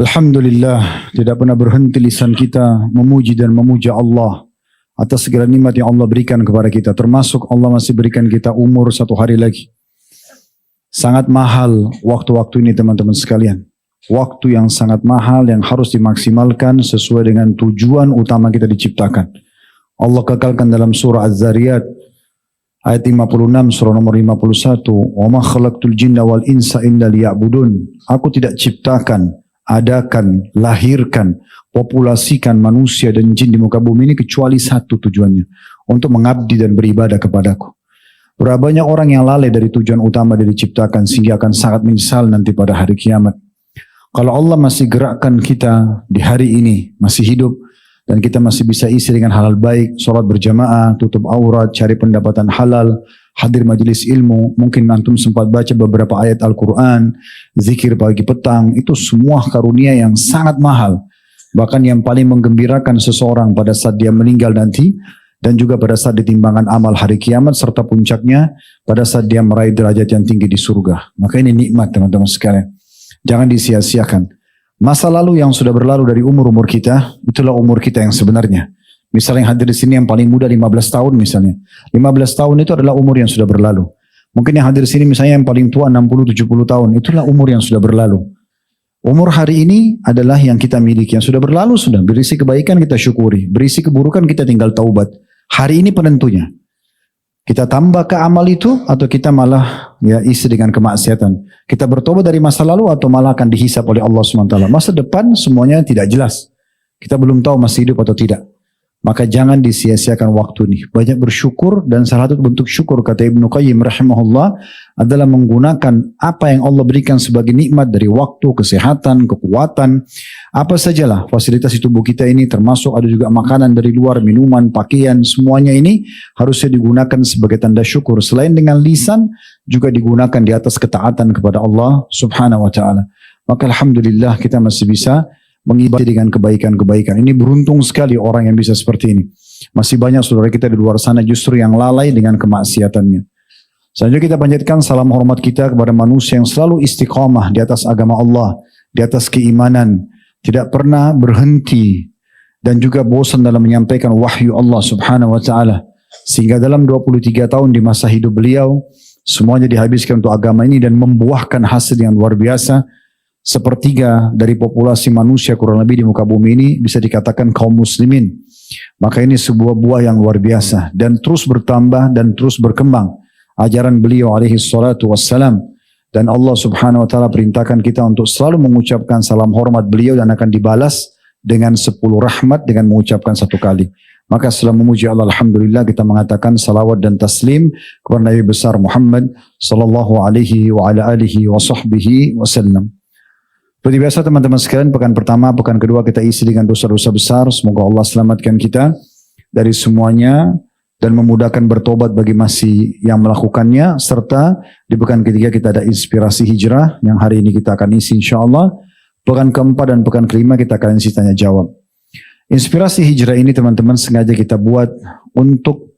Alhamdulillah, tidak pernah berhenti lisan kita memuji dan memuja Allah atas segala nikmat yang Allah berikan kepada kita. Termasuk Allah masih berikan kita umur 1 hari lagi. Sangat mahal waktu-waktu ini teman-teman sekalian. Waktu yang sangat mahal yang harus dimaksimalkan sesuai dengan tujuan utama kita diciptakan. Allah kekalkan dalam surah Az-Zariyat ayat 56, surah nomor 51. Wa ma khalaqtul jinna wal insa illa liya'budun. Aku tidak ciptakan, adakan, lahirkan, populasikan manusia dan jin di muka bumi ini kecuali satu tujuannya. Untuk mengabdi dan beribadah kepadaku. Berapa banyak orang yang lalai dari tujuan utama dari diciptakan sehingga akan sangat menyesal nanti pada hari kiamat. Kalau Allah masih gerakkan kita di hari ini, masih hidup, dan kita masih bisa isi dengan hal-hal baik, sholat berjamaah, tutup aurat, cari pendapatan halal, hadir majelis ilmu, mungkin antum sempat baca beberapa ayat Al-Quran, zikir pagi petang, itu semua karunia yang sangat mahal. Bahkan yang paling menggembirakan seseorang pada saat dia meninggal nanti, dan juga pada saat ditimbangan amal hari kiamat, serta puncaknya pada saat dia meraih derajat yang tinggi di surga. Maka ini nikmat teman-teman sekalian. Jangan disia-siakan. Masa lalu yang sudah berlalu dari umur-umur kita, itulah umur kita yang sebenarnya. Misalnya yang hadir di sini yang paling muda 15 tahun misalnya. 15 tahun itu adalah umur yang sudah berlalu. Mungkin yang hadir di sini misalnya yang paling tua 60-70 tahun, itulah umur yang sudah berlalu. Umur hari ini adalah yang kita miliki, yang sudah berlalu sudah. Berisi kebaikan kita syukuri, berisi keburukan kita tinggal taubat. Hari ini penentunya. Kita tambah ke amal itu atau kita malah isi dengan kemaksiatan. Kita bertobat dari masa lalu atau malah akan dihisap oleh Allah SWT. Masa depan semuanya tidak jelas. Kita belum tahu masih hidup atau tidak. Maka jangan disia-siakan waktu ini. Banyak bersyukur dan salah satu bentuk syukur kata Ibnu Qayyim rahimahullah adalah menggunakan apa yang Allah berikan sebagai nikmat dari waktu, kesehatan, kekuatan, apa sajalah fasilitas di tubuh kita ini termasuk ada juga makanan dari luar, minuman, pakaian, semuanya ini harusnya digunakan sebagai tanda syukur. Selain dengan lisan juga digunakan di atas ketaatan kepada Allah Subhanahu wa taala. Maka alhamdulillah kita masih bisa mengibadi dengan kebaikan-kebaikan. Ini beruntung sekali orang yang bisa seperti ini. Masih banyak saudara kita di luar sana justru yang lalai dengan kemaksiatannya. Selanjutnya kita panjatkan salam hormat kita kepada manusia yang selalu istiqamah di atas agama Allah, di atas keimanan, tidak pernah berhenti dan juga bosan dalam menyampaikan wahyu Allah Subhanahu wa taala. Sehingga dalam 23 tahun di masa hidup beliau semuanya dihabiskan untuk agama ini dan membuahkan hasil yang luar biasa. 1/3 dari populasi manusia kurang lebih di muka bumi ini bisa dikatakan kaum muslimin. Maka ini sebuah buah yang luar biasa dan terus bertambah dan terus berkembang. Ajaran beliau alaihi salatu wassalam. Dan Allah Subhanahu wa taala perintahkan kita untuk selalu mengucapkan salam hormat beliau dan akan dibalas dengan 10 rahmat dengan mengucapkan 1 kali. Maka setelah memuji Allah alhamdulillah kita mengatakan salawat dan taslim kepada Nabi besar Muhammad sallallahu alaihi wa ala alihi wa sahbihi wasallam. Seperti biasa teman-teman sekalian, pekan pertama, pekan kedua kita isi dengan dosa-dosa besar. Semoga Allah selamatkan kita dari semuanya dan memudahkan bertobat bagi masih yang melakukannya. Serta di pekan ketiga kita ada inspirasi hijrah yang hari ini kita akan isi insyaAllah. Pekan keempat dan pekan kelima kita akan isi tanya jawab. Inspirasi hijrah ini teman-teman sengaja kita buat untuk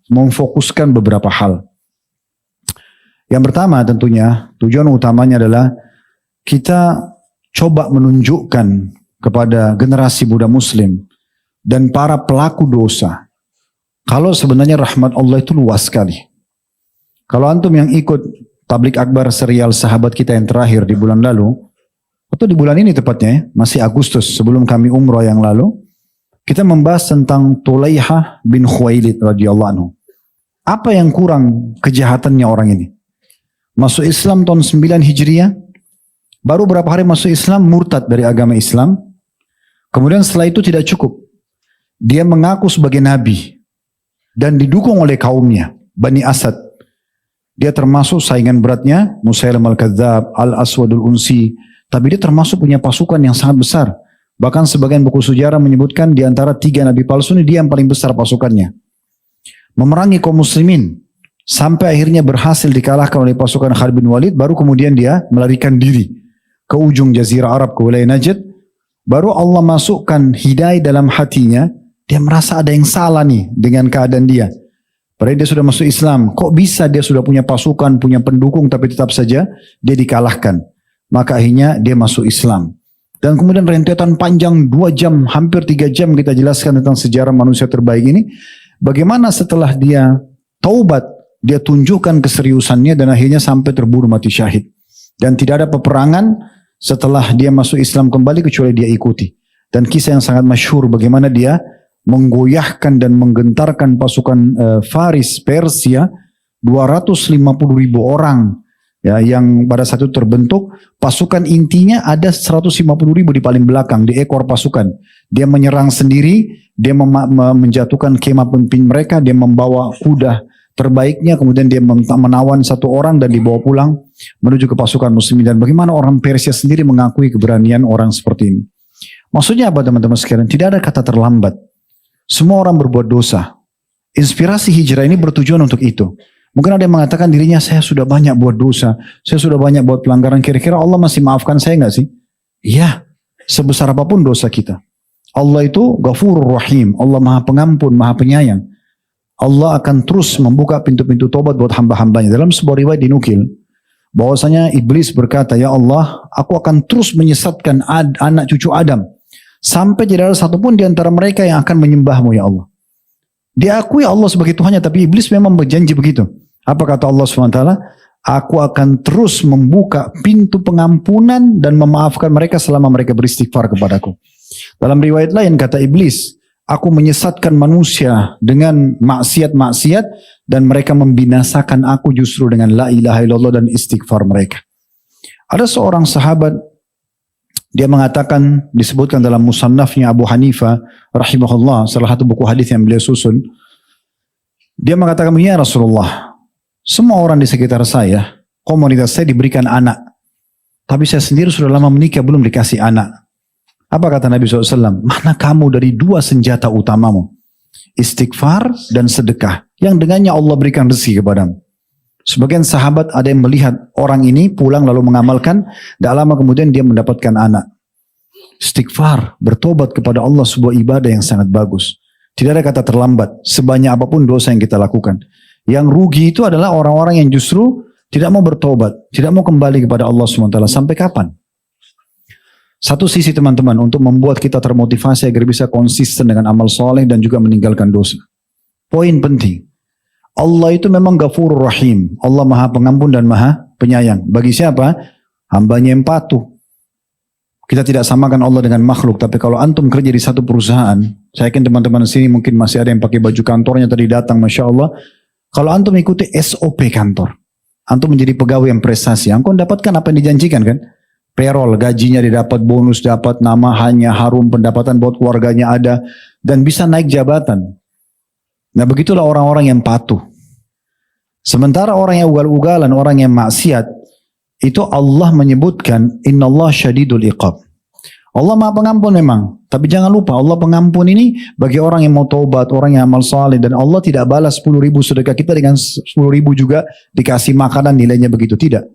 memfokuskan beberapa hal. Yang pertama tentunya tujuan utamanya adalah kita coba menunjukkan kepada generasi muda muslim dan para pelaku dosa kalau sebenarnya rahmat Allah itu luas sekali. Kalau antum yang ikut tablik akbar serial sahabat kita yang terakhir di bulan lalu, atau di bulan ini tepatnya, masih Agustus sebelum kami umrah yang lalu, kita membahas tentang Tulaihah bin Khuwailid radhiyallahu anhu. Apa yang kurang kejahatannya orang ini? Masuk Islam tahun 9 Hijriah, baru berapa hari masuk Islam, murtad dari agama Islam. Kemudian setelah itu tidak cukup. Dia mengaku sebagai nabi. Dan didukung oleh kaumnya, Bani Asad. Dia termasuk saingan beratnya, Musailam al-Kadzab, Al-Aswadul Unsi. Tapi dia termasuk punya pasukan yang sangat besar. Bahkan sebagian buku sejarah menyebutkan di antara 3 nabi palsu ini dia yang paling besar pasukannya. Memerangi kaum muslimin. Sampai akhirnya berhasil dikalahkan oleh pasukan Khalid bin Walid. Baru kemudian dia melarikan diri ke ujung jazirah Arab, ke wilayah Najd. Baru Allah masukkan hidayah dalam hatinya. Dia merasa ada yang salah nih dengan keadaan dia. Padahal dia sudah masuk Islam. Kok bisa dia sudah punya pasukan, punya pendukung, tapi tetap saja dia dikalahkan. Maka akhirnya dia masuk Islam. Dan kemudian rentetan panjang 2 jam, hampir 3 jam kita jelaskan tentang sejarah manusia terbaik ini. Bagaimana setelah dia taubat, dia tunjukkan keseriusannya dan akhirnya sampai terbunuh mati syahid. Dan tidak ada peperangan setelah dia masuk Islam kembali kecuali dia ikuti. Dan kisah yang sangat masyhur bagaimana dia menggoyahkan dan menggentarkan pasukan Faris Persia 250.000 orang. Ya, yang pada saat itu terbentuk pasukan intinya ada 150.000 di paling belakang di ekor pasukan. Dia menyerang sendiri, dia menjatuhkan kemah pemimpin mereka, dia membawa kuda terbaiknya, kemudian dia menawan 1 orang dan dibawa pulang menuju ke pasukan muslimin. Dan bagaimana orang Persia sendiri mengakui keberanian orang seperti ini. Maksudnya apa teman-teman sekalian? Tidak ada kata terlambat. Semua orang berbuat dosa. Inspirasi hijrah ini bertujuan untuk itu. Mungkin ada yang mengatakan dirinya, saya sudah banyak buat dosa, saya sudah banyak buat pelanggaran, kira-kira Allah masih maafkan saya nggak sih? Iya, sebesar apapun dosa kita. Allah itu Ghafurur Rahim, Allah Maha Pengampun, Maha Penyayang. Allah akan terus membuka pintu-pintu tobat buat hamba-hambanya. Dalam sebuah riwayat dinukil, bahwasanya iblis berkata, ya Allah, aku akan terus menyesatkan anak cucu Adam, sampai tidak ada satupun di antara mereka yang akan menyembahmu ya Allah. Diakui Allah sebagai Tuhannya, tapi iblis memang berjanji begitu. Apa kata Allah SWT? Aku akan terus membuka pintu pengampunan dan memaafkan mereka selama mereka beristighfar kepadaku. Dalam riwayat lain kata iblis, aku menyesatkan manusia dengan maksiat-maksiat dan mereka membinasakan aku justru dengan la ilaha illallah dan istighfar mereka. Ada seorang sahabat, dia mengatakan, disebutkan dalam musannafnya Abu Hanifah rahimahullah, salah satu buku hadis yang beliau susun. Dia mengatakan, ya Rasulullah, semua orang di sekitar saya, komunitas saya diberikan anak. Tapi saya sendiri sudah lama menikah, belum dikasih anak. Apa kata Nabi SAW? Mana kamu dari 2 senjata utamamu? Istighfar dan sedekah. Yang dengannya Allah berikan rezeki kepadamu. Sebagian sahabat ada yang melihat orang ini pulang lalu mengamalkan, tidak lama kemudian dia mendapatkan anak. Istighfar, bertobat kepada Allah sebuah ibadah yang sangat bagus. Tidak ada kata terlambat, sebanyak apapun dosa yang kita lakukan. Yang rugi itu adalah orang-orang yang justru tidak mau bertobat, tidak mau kembali kepada Allah SWT. Sampai kapan? Satu sisi teman-teman, untuk membuat kita termotivasi agar bisa konsisten dengan amal soleh dan juga meninggalkan dosa. Poin penting. Allah itu memang Ghafurur Rahim. Allah Maha Pengampun dan Maha Penyayang. Bagi siapa? Hambanya yang patuh. Kita tidak samakan Allah dengan makhluk. Tapi kalau antum kerja di satu perusahaan, saya yakin teman-teman di sini mungkin masih ada yang pakai baju kantornya tadi datang, Masya Allah. Kalau antum ikuti SOP kantor, antum menjadi pegawai yang prestasi, antum dapatkan apa yang dijanjikan kan? Payroll, gajinya didapat, bonus dapat, nama hanya harum, pendapatan buat keluarganya ada, dan bisa naik jabatan. Nah begitulah orang-orang yang patuh. Sementara orang yang ugal-ugalan, orang yang maksiat, itu Allah menyebutkan, Innallah syadidul iqab. Allah Maha Pengampun memang, tapi jangan lupa Allah pengampun ini bagi orang yang mau taubat, orang yang amal saleh, dan Allah tidak balas 10.000 sedekah kita dengan 10.000 juga dikasih makanan nilainya begitu, tidak.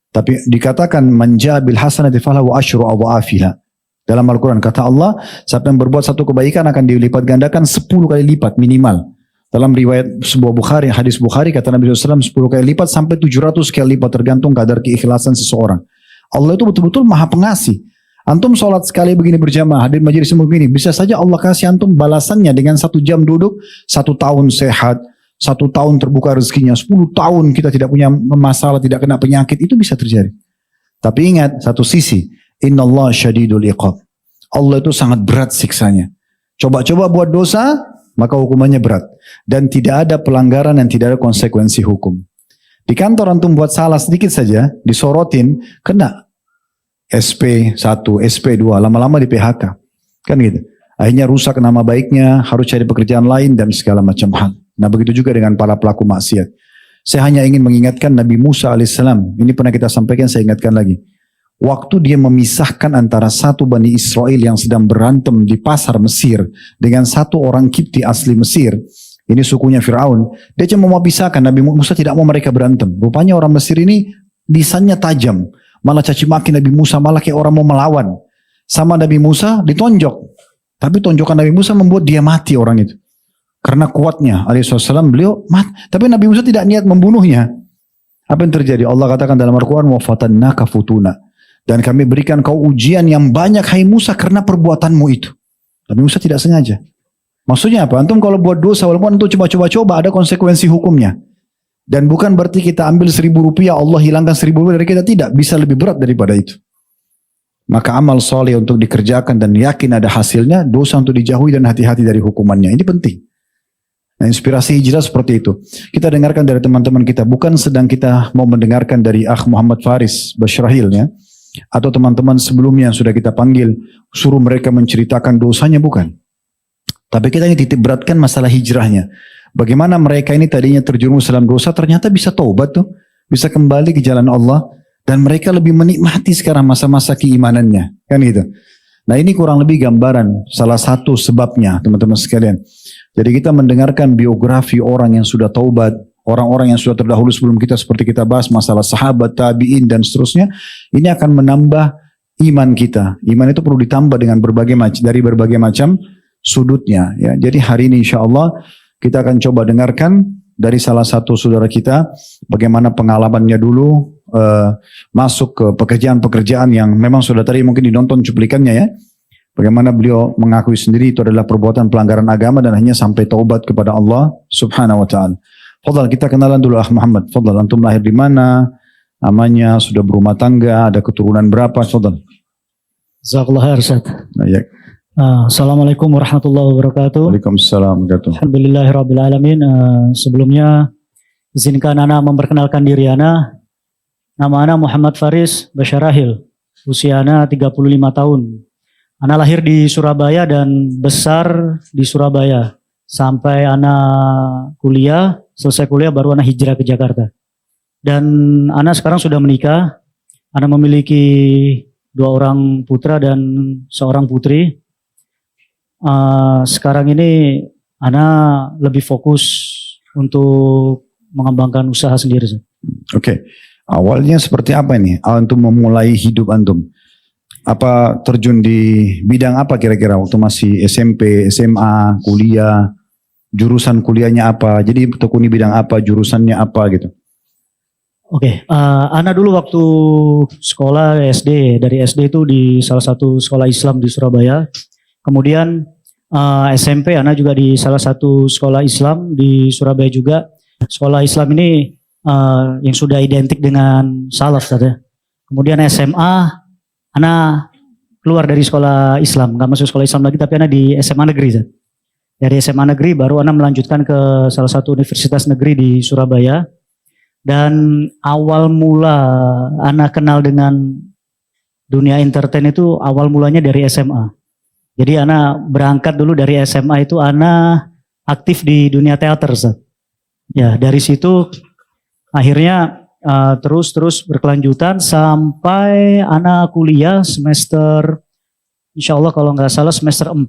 Tapi dikatakan manja bil hasanati falahu asyru adhaafiha. Dalam Al-Quran kata Allah, siapa yang berbuat satu kebaikan akan dilipat gandakan 10 kali lipat minimal. Dalam riwayat sebuah Bukhari, hadis Bukhari, kata Nabi SAW 10 kali lipat sampai 700 kali lipat tergantung kadar keikhlasan seseorang. Allah itu betul-betul Maha Pengasih. Antum sholat sekali begini berjamaah, hadir majelis begini, bisa saja Allah kasih antum balasannya dengan 1 jam duduk, 1 tahun sehat, 1 tahun terbuka rezekinya, 10 tahun kita tidak punya masalah, tidak kena penyakit, itu bisa terjadi. Tapi ingat, satu sisi, Innallah syadidul iqab. Allah itu sangat berat siksanya. Coba-coba buat dosa, maka hukumannya berat. Dan tidak ada pelanggaran dan tidak ada konsekuensi hukum. Di kantor antum buat salah sedikit saja, disorotin, kena SP1, SP2, lama-lama di PHK. Kan gitu. Akhirnya rusak nama baiknya, harus cari pekerjaan lain dan segala macam hal. Nah begitu juga dengan para pelaku maksiat. Saya hanya ingin mengingatkan Nabi Musa alaihissalam. Ini pernah kita sampaikan, saya ingatkan lagi. Waktu dia memisahkan antara satu Bani Israel yang sedang berantem di pasar Mesir dengan satu orang Kipti asli Mesir. Ini sukunya Fir'aun. Dia cuma mau pisahkan. Nabi Musa tidak mau mereka berantem. Rupanya orang Mesir ini lisannya tajam. Malah caci maki Nabi Musa, malah kayak orang mau melawan. Sama Nabi Musa ditonjok. Tapi tonjokan Nabi Musa membuat dia mati orang itu. Karena kuatnya alaihissalam beliau mati. Tapi Nabi Musa tidak niat membunuhnya. Apa yang terjadi? Allah katakan dalam Al-Quran, وَفَتَنَّاكَ فُتُونَ. Dan kami berikan kau ujian yang banyak hai Musa karena perbuatanmu itu. Tapi Musa tidak sengaja. Maksudnya apa? Antum kalau buat dosa walaupun antum coba-coba ada konsekuensi hukumnya. Dan bukan berarti kita ambil 1.000 rupiah Allah hilangkan 1.000 rupiah dari kita. Tidak, bisa lebih berat daripada itu. Maka amal soleh untuk dikerjakan dan yakin ada hasilnya, dosa untuk dijauhi dan hati-hati dari hukumannya. Ini penting. Nah, inspirasi hijrah seperti itu. Kita dengarkan dari teman-teman kita. Bukan sedang kita mau mendengarkan dari Akh Muhammad Faris Basyrahil ya. Atau teman-teman sebelumnya yang sudah kita panggil. Suruh mereka menceritakan dosanya, bukan. Tapi kita ini titik beratkan masalah hijrahnya. Bagaimana mereka ini tadinya terjerumus dalam dosa, ternyata bisa taubat tuh. Bisa kembali ke jalan Allah. Dan mereka lebih menikmati sekarang masa-masa keimanannya. Kan gitu. Nah ini kurang lebih gambaran salah satu sebabnya teman-teman sekalian. Jadi kita mendengarkan biografi orang yang sudah taubat. Orang-orang yang sudah terdahulu sebelum kita seperti kita bahas masalah sahabat, tabi'in dan seterusnya. Ini akan menambah iman kita. Iman itu perlu ditambah dengan dari berbagai macam sudutnya. Ya. Jadi hari ini insya Allah kita akan coba dengarkan dari salah satu saudara kita. Bagaimana pengalamannya dulu. Masuk ke pekerjaan-pekerjaan yang memang sudah tadi mungkin dinonton cuplikannya ya. Bagaimana beliau mengakui sendiri itu adalah perbuatan pelanggaran agama dan hanya sampai taubat kepada Allah Subhanahu wa taala. Fadhal, kita kenalan dulu Ah Muhammad. Fadhal, antum lahir di mana? Namanya, sudah berumah tangga, ada keturunan berapa? Fadhal. Jazakallah khair Ustaz. Ya. Assalamualaikum warahmatullahi wabarakatuh. Waalaikumsalam warahmatullahi wabarakatuh. Alhamdulillahirabbil alamin. Sebelumnya izinkan ana memperkenalkan diri ana. Nama ana Muhammad Faris Basyrahil. Usia ana 35 tahun. Ana lahir di Surabaya dan besar di Surabaya. Sampai ana kuliah, selesai kuliah baru ana hijrah ke Jakarta. Dan ana sekarang sudah menikah. Ana memiliki 2 orang putra dan seorang putri. Sekarang ini ana lebih fokus untuk mengembangkan usaha sendiri. Oke. Awalnya seperti apa ini? Antum memulai hidup antum? Apa terjun di bidang apa kira-kira waktu masih SMP, SMA, kuliah, jurusan kuliahnya apa? Jadi tekuni bidang apa, jurusannya apa gitu? Oke, ana dulu waktu sekolah SD, dari SD itu di salah satu sekolah Islam di Surabaya. Kemudian SMP ana juga di salah satu sekolah Islam di Surabaya juga. Sekolah Islam ini yang sudah identik dengan salaf saja. Kemudian SMA, ana keluar dari sekolah Islam, nggak masuk sekolah Islam lagi, tapi ana di SMA negeri. Saja. Dari SMA negeri baru ana melanjutkan ke salah satu universitas negeri di Surabaya. Dan awal mula ana kenal dengan dunia entertain itu awal mulanya dari SMA. Jadi ana berangkat dulu dari SMA itu ana aktif di dunia teater. Saja. Ya dari situ akhirnya terus berkelanjutan sampai anak kuliah semester, insya Allah kalau nggak salah semester 4,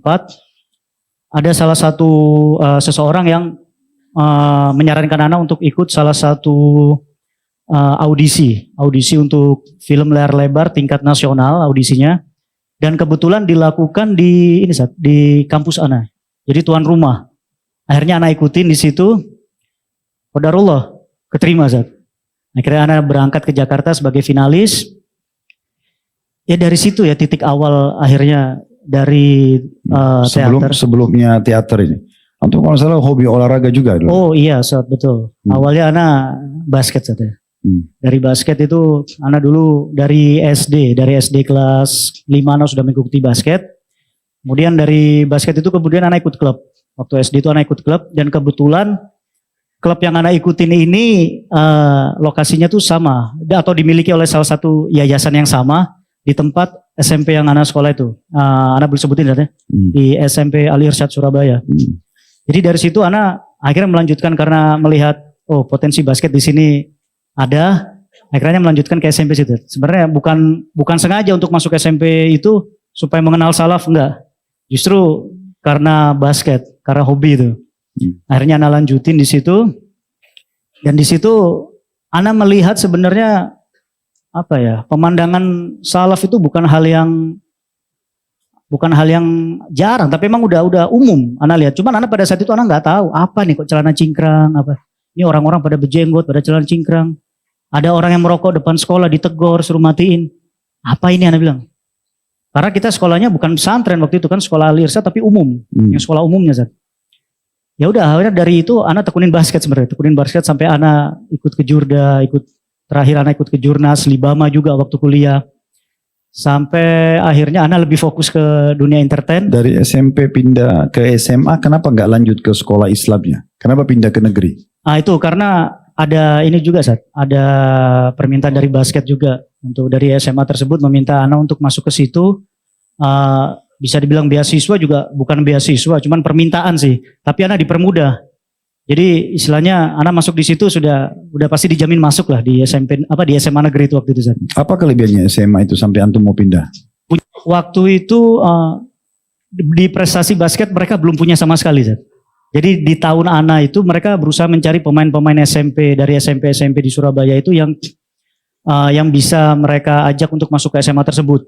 ada salah satu seseorang yang menyarankan anak untuk ikut salah satu audisi untuk film layar lebar tingkat nasional audisinya, dan kebetulan dilakukan di kampus anak, jadi tuan rumah. Akhirnya anak ikutin di situ, qadarullah keterima Zat. Akhirnya anak berangkat ke Jakarta sebagai finalis. Ya dari situ ya titik awal akhirnya dari teater. Sebelumnya teater ini. Antum kalau salah hobi olahraga juga dulu. Oh iya Zat, betul. Awalnya anak basket Zat ya. Dari basket itu anak dulu dari SD kelas 5 anak sudah mengikuti basket. Kemudian dari basket itu kemudian anak ikut klub. Waktu SD itu anak ikut klub dan kebetulan klub yang anak ikutin ini lokasinya tuh sama atau dimiliki oleh salah satu yayasan yang sama di tempat SMP yang anak sekolah itu. Anak boleh sebutin ya, di SMP Ali Irsyad Surabaya. Jadi dari situ anak akhirnya melanjutkan karena melihat potensi basket di sini ada, akhirnya melanjutkan ke SMP situ. Sebenarnya bukan sengaja untuk masuk SMP itu supaya mengenal salaf, enggak. Justru karena basket, karena hobi itu. Akhirnya Ana lanjutin di situ, dan di situ Ana melihat sebenarnya pemandangan salaf itu bukan hal yang jarang, tapi emang udah umum Ana lihat. Cuman Ana pada saat itu Ana nggak tahu apa nih kok celana cingkrang, apa ini orang-orang pada berjenggot, pada celana cingkrang. Ada orang yang merokok depan sekolah ditegur, suruh matiin. Apa ini Ana bilang? Karena kita sekolahnya bukan pesantren waktu itu kan, sekolah Al-Irsyad tapi umum, yang sekolah umumnya Zat. Ya udah, akhirnya dari itu Ana tekunin basket sebenarnya, tekunin basket sampai Ana ikut ke Jurda, terakhir Ana ikut ke Jurnas, Libama juga waktu kuliah. Sampai akhirnya Ana lebih fokus ke dunia entertain. Dari SMP pindah ke SMA, kenapa nggak lanjut ke sekolah Islamnya? Kenapa pindah ke negeri? Itu karena ada ini juga Zat, ada permintaan dari basket juga untuk dari SMA tersebut meminta Ana untuk masuk ke situ. Bisa dibilang beasiswa juga bukan beasiswa, cuman permintaan sih. Tapi Ana dipermudah. Jadi istilahnya Ana masuk di situ udah pasti dijamin masuk lah di SMP di SMA negeri itu waktu itu Zat. Apa kelebihannya SMA itu sampai antum mau pindah? Waktu itu di prestasi basket mereka belum punya sama sekali Zat. Jadi di tahun Ana itu mereka berusaha mencari pemain-pemain SMP dari SMP di Surabaya itu yang bisa mereka ajak untuk masuk ke SMA tersebut.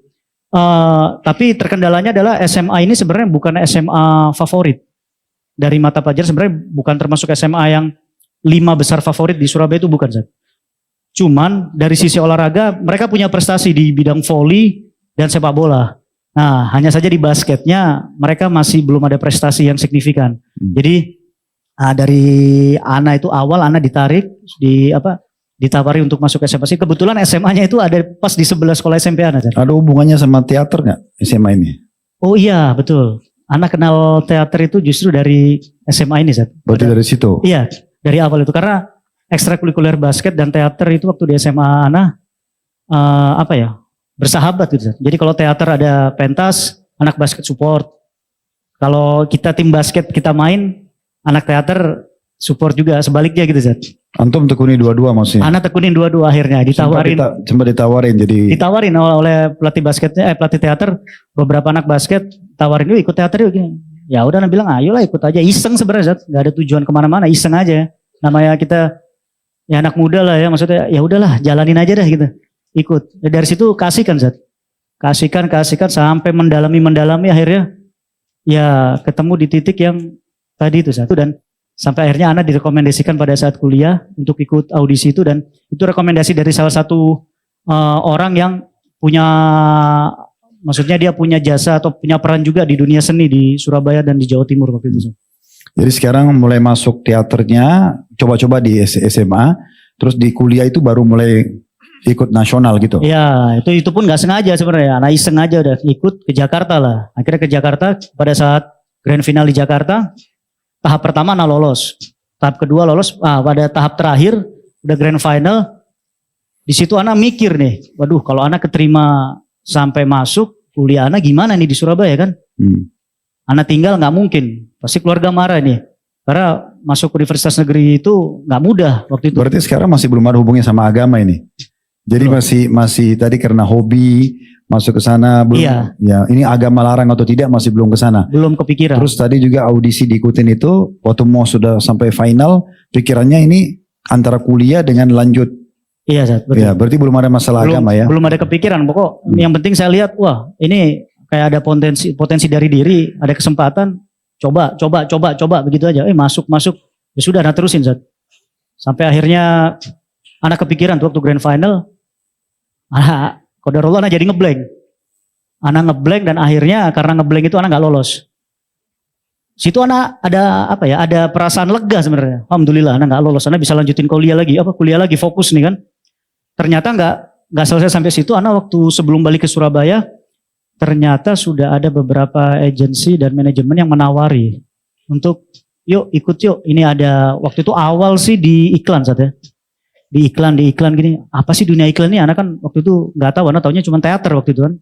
Tapi terkendalanya adalah SMA ini sebenarnya bukan SMA favorit. Dari mata pelajaran sebenarnya bukan termasuk SMA yang 5 besar favorit di Surabaya itu bukan. Zat. Cuman dari sisi olahraga mereka punya prestasi di bidang voli dan sepak bola. Nah hanya saja di basketnya mereka masih belum ada prestasi yang signifikan. Jadi dari Ana itu awal Ana ditarik ditawari untuk masuk SMA sih. Kebetulan SMA-nya itu ada pas di sebelah sekolah SMP Ana. Ada hubungannya sama teater nggak SMA ini? Oh iya betul. Ana kenal teater itu justru dari SMA ini Zat. Berarti dari situ? Iya dari awal itu karena ekstrakurikuler basket dan teater itu waktu di SMA Ana bersahabat gitu Zat. Jadi kalau teater ada pentas, anak basket support. Kalau kita tim basket kita main, anak teater support juga sebaliknya gitu Zat. Antum tekuni dua-dua maksudnya? Ana tekunin dua-dua akhirnya ditawarin. Sempat ditawarin jadi. Ditawarin oleh pelatih basketnya, pelatih teater, beberapa anak basket tawarin yuk ikut teater yuk. Ya udah Ana bilang ayolah ikut aja, iseng sebenarnya Zat, nggak ada tujuan kemana-mana, iseng aja. Namanya kita ya anak muda lah ya, maksudnya ya udahlah jalanin aja dah gitu, ikut. Ya, dari situ kasihkan Zat, kasihkan sampai mendalami akhirnya ya ketemu di titik yang tadi itu satu dan sampai akhirnya Ana direkomendasikan pada saat kuliah untuk ikut audisi itu dan itu rekomendasi dari salah satu orang yang punya, maksudnya dia punya jasa atau punya peran juga di dunia seni di Surabaya dan di Jawa Timur waktu itu. Jadi sekarang mulai masuk teaternya, coba-coba di SMA, terus di kuliah itu baru mulai ikut nasional gitu. Ya itu pun nggak sengaja sebenarnya, Ana iseng aja udah ikut ke Jakarta lah. Akhirnya ke Jakarta pada saat grand final di Jakarta. Tahap pertama Ana lolos, tahap kedua lolos, pada tahap terakhir udah grand final. Di situ Ana mikir nih, waduh kalau Ana keterima sampai masuk kuliah Ana gimana nih di Surabaya kan? Ana tinggal nggak mungkin, pasti keluarga marah nih. Karena masuk universitas negeri itu nggak mudah waktu itu. Berarti sekarang masih belum ada hubungannya sama agama ini? Jadi masih tadi karena hobi masuk ke sana belum? Iya. Ya ini agama larang atau tidak masih belum ke sana. Belum kepikiran. Terus tadi juga audisi diikutin itu, waktu mau sudah sampai final, pikirannya ini antara kuliah dengan lanjut. Iya Zat, betul. Ya berarti belum ada masalah agama ya? Belum ada kepikiran, pokok yang penting saya lihat, wah ini kayak ada potensi dari diri, ada kesempatan, coba begitu aja. Masuk, ya sudah, Ana terusin Zat. Sampai akhirnya Ana kepikiran tuh waktu grand final, qadarullah Ana jadi ngeblank. Ana ngeblank dan akhirnya karena ngeblank itu Ana nggak lolos. Situ Ana ada perasaan lega sebenarnya. Alhamdulillah Ana nggak lolos. Ana bisa lanjutin kuliah lagi, fokus nih kan. Ternyata nggak selesai sampai situ. Ana waktu sebelum balik ke Surabaya, ternyata sudah ada beberapa agensi dan manajemen yang menawari untuk yuk ikut yuk. Ini ada waktu itu awal sih di iklan saat ya. Di iklan gini, apa sih dunia iklan ini? Ana kan waktu itu nggak tahu, Ana taunya cuma teater waktu itu kan.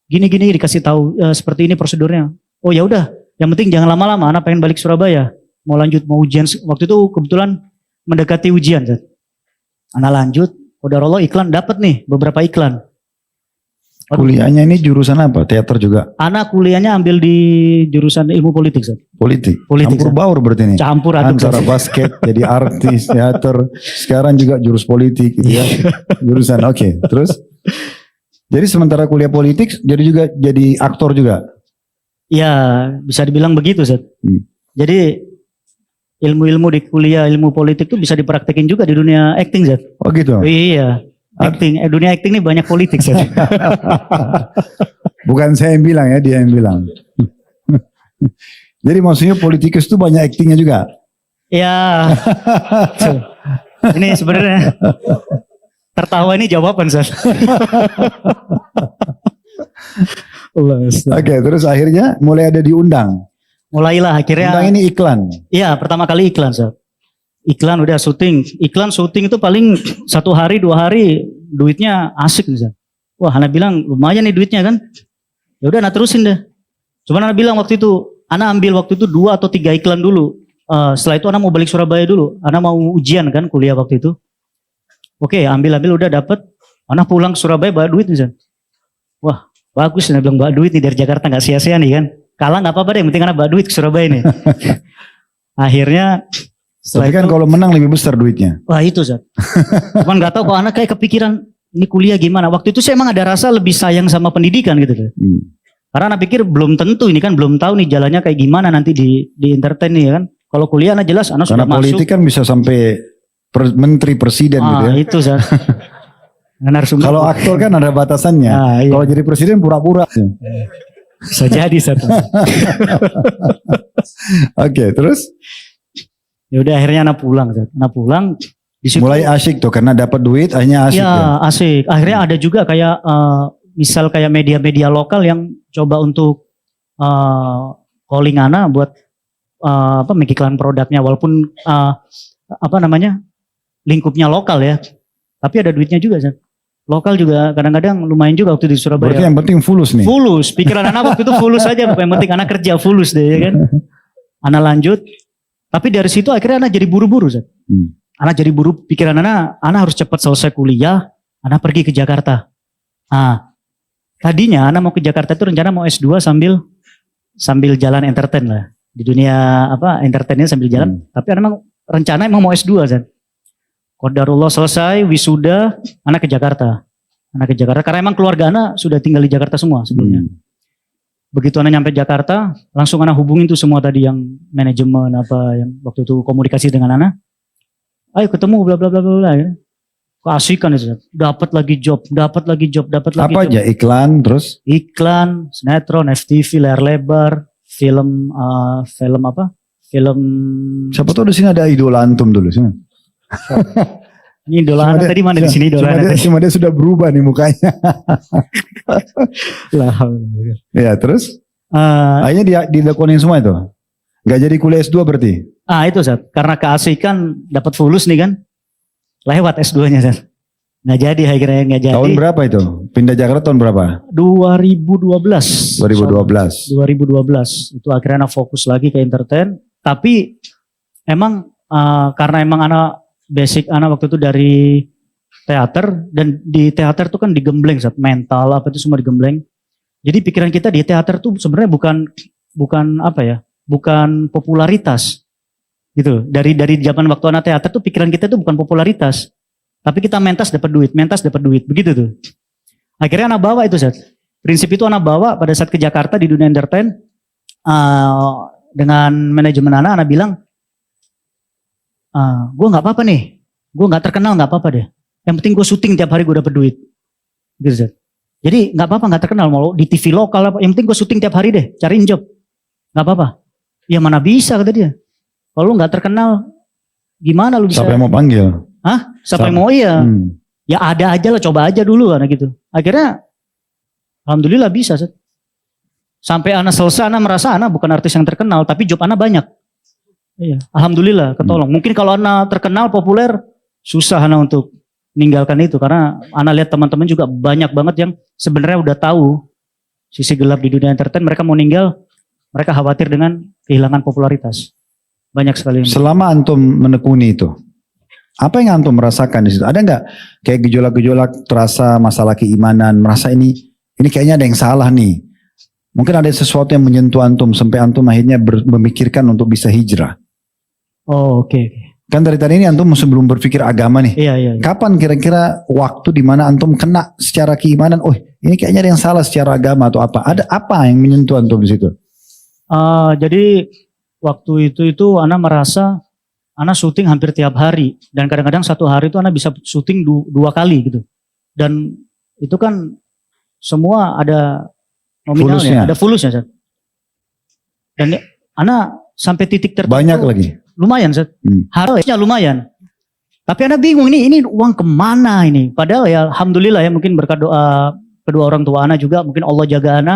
Gini dikasih tahu seperti ini prosedurnya. Oh ya udah, yang penting jangan lama-lama. Ana pengen balik Surabaya, mau ujian. Waktu itu kebetulan mendekati ujian. Ana lanjut, qadarullah iklan dapat nih beberapa iklan. Kuliahnya ini jurusan apa? Teater juga? Ana kuliahnya ambil di jurusan ilmu politik. Politik. Campur baur berarti ini? Campur aduk. Antara basket, jadi artis, teater, sekarang juga jurus politik gitu ya. Jurusan, oke. Terus? Jadi sementara kuliah politik, jadi aktor juga? Ya, bisa dibilang begitu, Zat. Jadi ilmu-ilmu di kuliah ilmu politik itu bisa dipraktekin juga di dunia acting, Zat. Oh gitu? Iya. Acting, dunia acting ini banyak politik. Ustaz. Bukan saya yang bilang ya, dia yang bilang. Jadi maksudnya politikus itu banyak aktingnya juga. Ya, tuh. Ini sebenarnya tertawa ini jawaban Ustaz. Allah, Ustaz. Oke, terus akhirnya mulai ada diundang. Mulailah akhirnya. Undang ini iklan. Iya, pertama kali iklan, Ustaz. Iklan udah syuting. Iklan syuting itu paling 1 hari 2 hari duitnya asik Ustaz. Wah, Ana bilang lumayan nih duitnya kan. Ya udah Ana terusin deh. Cuman Ana bilang waktu itu, Ana ambil waktu itu 2 atau 3 iklan dulu. Setelah itu Ana mau balik Surabaya dulu. Ana mau ujian kan kuliah waktu itu. Oke, ambil udah dapet. Ana pulang ke Surabaya bawa duit Ustaz. Wah, bagus Ana bilang bawa duit nih dari Jakarta nggak sia-sia nih kan. Kalah nggak apa-apa deh, yang penting Ana bawa duit ke Surabaya nih. Akhirnya setelah Tapi kan itu, kalau menang lebih besar duitnya. wah itu Zat. Cuman gak tahu kok anak kayak kepikiran ini kuliah gimana. Waktu itu saya emang ada rasa lebih sayang sama pendidikan gitu. Karena anak pikir belum tentu ini kan belum tahu nih jalannya kayak gimana nanti di entertain nih ya kan. Kalau kuliah anak jelas anak Karena sudah masuk. politik kan bisa sampai menteri presiden gitu ya. Itu Zat. Kalau aktor kan ada batasannya. Iya. Kalau jadi presiden pura-pura. Bisa jadi Zat. Oke, terus Ya udah akhirnya anak pulang Zat. Anak pulang di situ. mulai asyik tuh karena dapat duit akhirnya asyik Ya, ya. asik. Akhirnya ada juga kayak misal kayak media-media lokal yang coba untuk calling Ana buat mengiklan produknya walaupun lingkupnya lokal ya. Tapi ada duitnya juga Zat. Lokal juga kadang-kadang lumayan juga waktu di Surabaya. Berarti yang penting fulus nih. Fulus, pikiran Ana waktu itu fulus aja. Yang penting Ana kerja fulus deh ya kan. Ana lanjut. Tapi dari situ akhirnya Ana jadi buru-buru Zat. Ana jadi buru, pikiran Ana harus cepat selesai kuliah, Ana pergi ke Jakarta. Tadinya Ana mau ke Jakarta itu rencana mau S2 sambil jalan entertain lah. Di dunia entertainnya sambil jalan. Tapi Ana emang rencana emang mau S2 Zat. Qadarullah selesai, wisuda, Ana ke Jakarta. Karena emang keluarga Ana sudah tinggal di Jakarta semua sebelumnya. Begitu Ana nyampe Jakarta, langsung Ana hubungin tuh semua tadi yang manajemen yang waktu itu komunikasi dengan Ana. Ayo ketemu bla bla bla bla ya. Keasikan itu. Dapat lagi job. Apa aja iklan terus? Iklan, sinetron, FTV, layar lebar, film Film Siapa tahu di sini ada idola antum dulu sih. ini idola Ana tadi mana di sini idola Ana tadi. Cuma dia sudah berubah nih mukanya. Lah. Ya terus? Akhirnya dilakukan semua itu? Gak jadi kuliah S2 berarti? Itu Zat, karena keasikan dapat fulus nih kan, lewat S2-nya Zat. Nggak jadi akhirnya nggak jadi. Tahun berapa itu? Pindah Jakarta tahun berapa? 2012. 2012. Itu akhirnya Ana fokus lagi ke entertain. Tapi emang karena emang basic Ana waktu itu dari teater, dan di teater tuh kan digembleng Zat, mental apa itu semua digembleng. Jadi pikiran kita di teater tuh sebenarnya bukan popularitas gitu. Dari zaman waktu anak teater tuh pikiran kita tuh bukan popularitas, tapi kita mentas dapat duit, begitu tuh. Akhirnya anak bawa itu Zat. Prinsip itu anak bawa pada saat ke Jakarta di dunia entertain dengan manajemen anak bilang, gue nggak apa-apa nih, gue nggak terkenal nggak apa-apa deh. Yang penting gue syuting tiap hari gue dapat duit, gitu Zat. Jadi nggak apa-apa nggak terkenal, mau di TV lokal apa, yang penting gue syuting tiap hari deh, cariin job, nggak apa-apa. Ya mana bisa kata dia. Kalau lu nggak terkenal, gimana lu bisa? Siapa yang mau panggil? Siapa yang mau iya? Ya ada aja lah, coba aja dulu karena gitu. Akhirnya, alhamdulillah bisa. Sampai Ana selesai, Ana merasa Ana bukan artis yang terkenal, tapi job Ana banyak. Iya, alhamdulillah ketolong. Mungkin kalau Ana terkenal, populer, susah Ana untuk meninggalkan itu, karena Ana lihat teman-teman juga banyak banget yang sebenarnya udah tahu sisi gelap di dunia entertain. Mereka mau ninggal, mereka khawatir dengan kehilangan popularitas. Banyak sekali. Selama antum menekuni itu, apa yang antum merasakan di situ? Ada nggak kayak gejolak-gejolak terasa masalah keimanan, merasa ini kayaknya ada yang salah nih? Mungkin ada sesuatu yang menyentuh antum sampai antum akhirnya memikirkan untuk bisa hijrah. Oh, oke. Kan dari tadi ini antum sebelum berpikir agama nih. Iya. Kapan kira-kira waktu di mana antum kena secara keimanan? Oh, ini kayaknya ada yang salah secara agama atau apa? Ada apa yang menyentuh antum di situ? Jadi waktu itu Ana merasa Ana syuting hampir tiap hari, dan kadang-kadang satu hari itu Ana bisa syuting 2 kali gitu. Dan itu kan semua ada nominalnya, Fulusnya. ada fulusnya, Zat. Dan ana sampai titik tertentu Banyak lagi. lumayan, Zat. Harusnya lumayan. Tapi ana bingung ini uang kemana ini? Padahal ya alhamdulillah ya, mungkin berkat doa kedua orang tua ana juga, mungkin Allah jaga ana.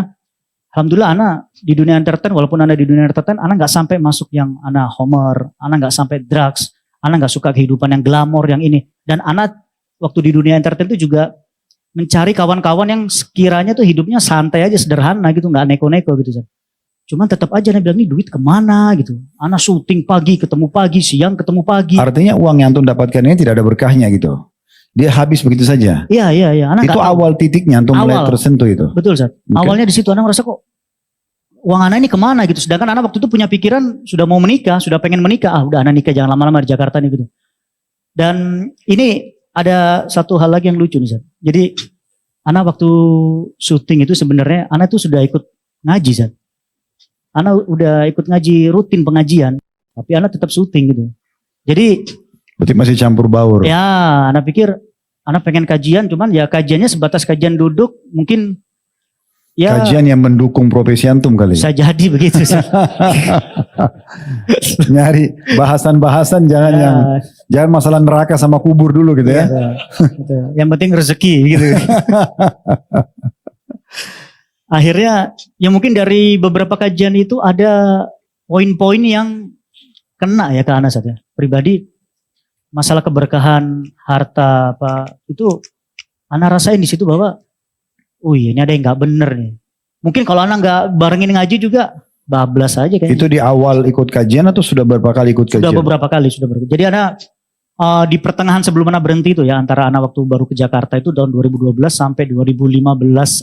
Alhamdulillah ana di dunia entertain, walaupun ana di dunia entertain, ana nggak sampai masuk yang ana homer, ana nggak sampai drugs, ana nggak suka kehidupan yang glamor yang ini. Dan ana waktu di dunia entertain itu juga mencari kawan-kawan yang sekiranya tuh hidupnya santai aja, sederhana gitu, nggak neko-neko gitu. Cuman tetap aja ana bilang, ini duit kemana gitu. Ana syuting pagi, ketemu pagi, siang ketemu pagi. Artinya uang yang antum dapatkan ini tidak ada berkahnya gitu. Dia habis begitu saja. Iya. Ana Itu nggak tahu. awal titiknya antum mulai Awal. tersentuh itu. Betul, Zat. Oke. Awalnya di situ ana ngerasa kok uang ana ini kemana gitu. Sedangkan ana waktu itu punya pikiran sudah mau menikah, sudah pengen menikah. Udah ana nikah, jangan lama-lama di Jakarta nih gitu. Dan ini ada satu hal lagi yang lucu nih, Zat. Jadi ana waktu syuting itu sebenarnya ana tuh sudah ikut ngaji, Zat. Ana udah ikut ngaji, rutin pengajian, tapi ana tetap syuting gitu. Jadi Berarti masih campur baur. ya ana pikir ana pengen kajian, cuman ya kajiannya sebatas kajian duduk, mungkin ya Kajian yang mendukung profesi antum kali. bisa jadi begitu, Zat. Nyari bahasan-bahasan jangan masalah neraka sama kubur dulu gitu ya. Gitu. Yang penting rezeki gitu. Akhirnya ya mungkin dari beberapa kajian itu ada poin-poin yang kena ya ke Ana saja. Pribadi masalah keberkahan harta apa itu Ana rasain di situ bahwa oh iya ini ada yang nggak bener nih. Mungkin kalau Ana nggak barengin ngaji juga bablas aja kayaknya. Itu di awal ikut kajian atau sudah berapa kali ikut kajian? Sudah beberapa kali. Jadi Ana di pertengahan sebelum Ana berhenti itu ya, antara Ana waktu baru ke Jakarta itu tahun 2012 sampai 2015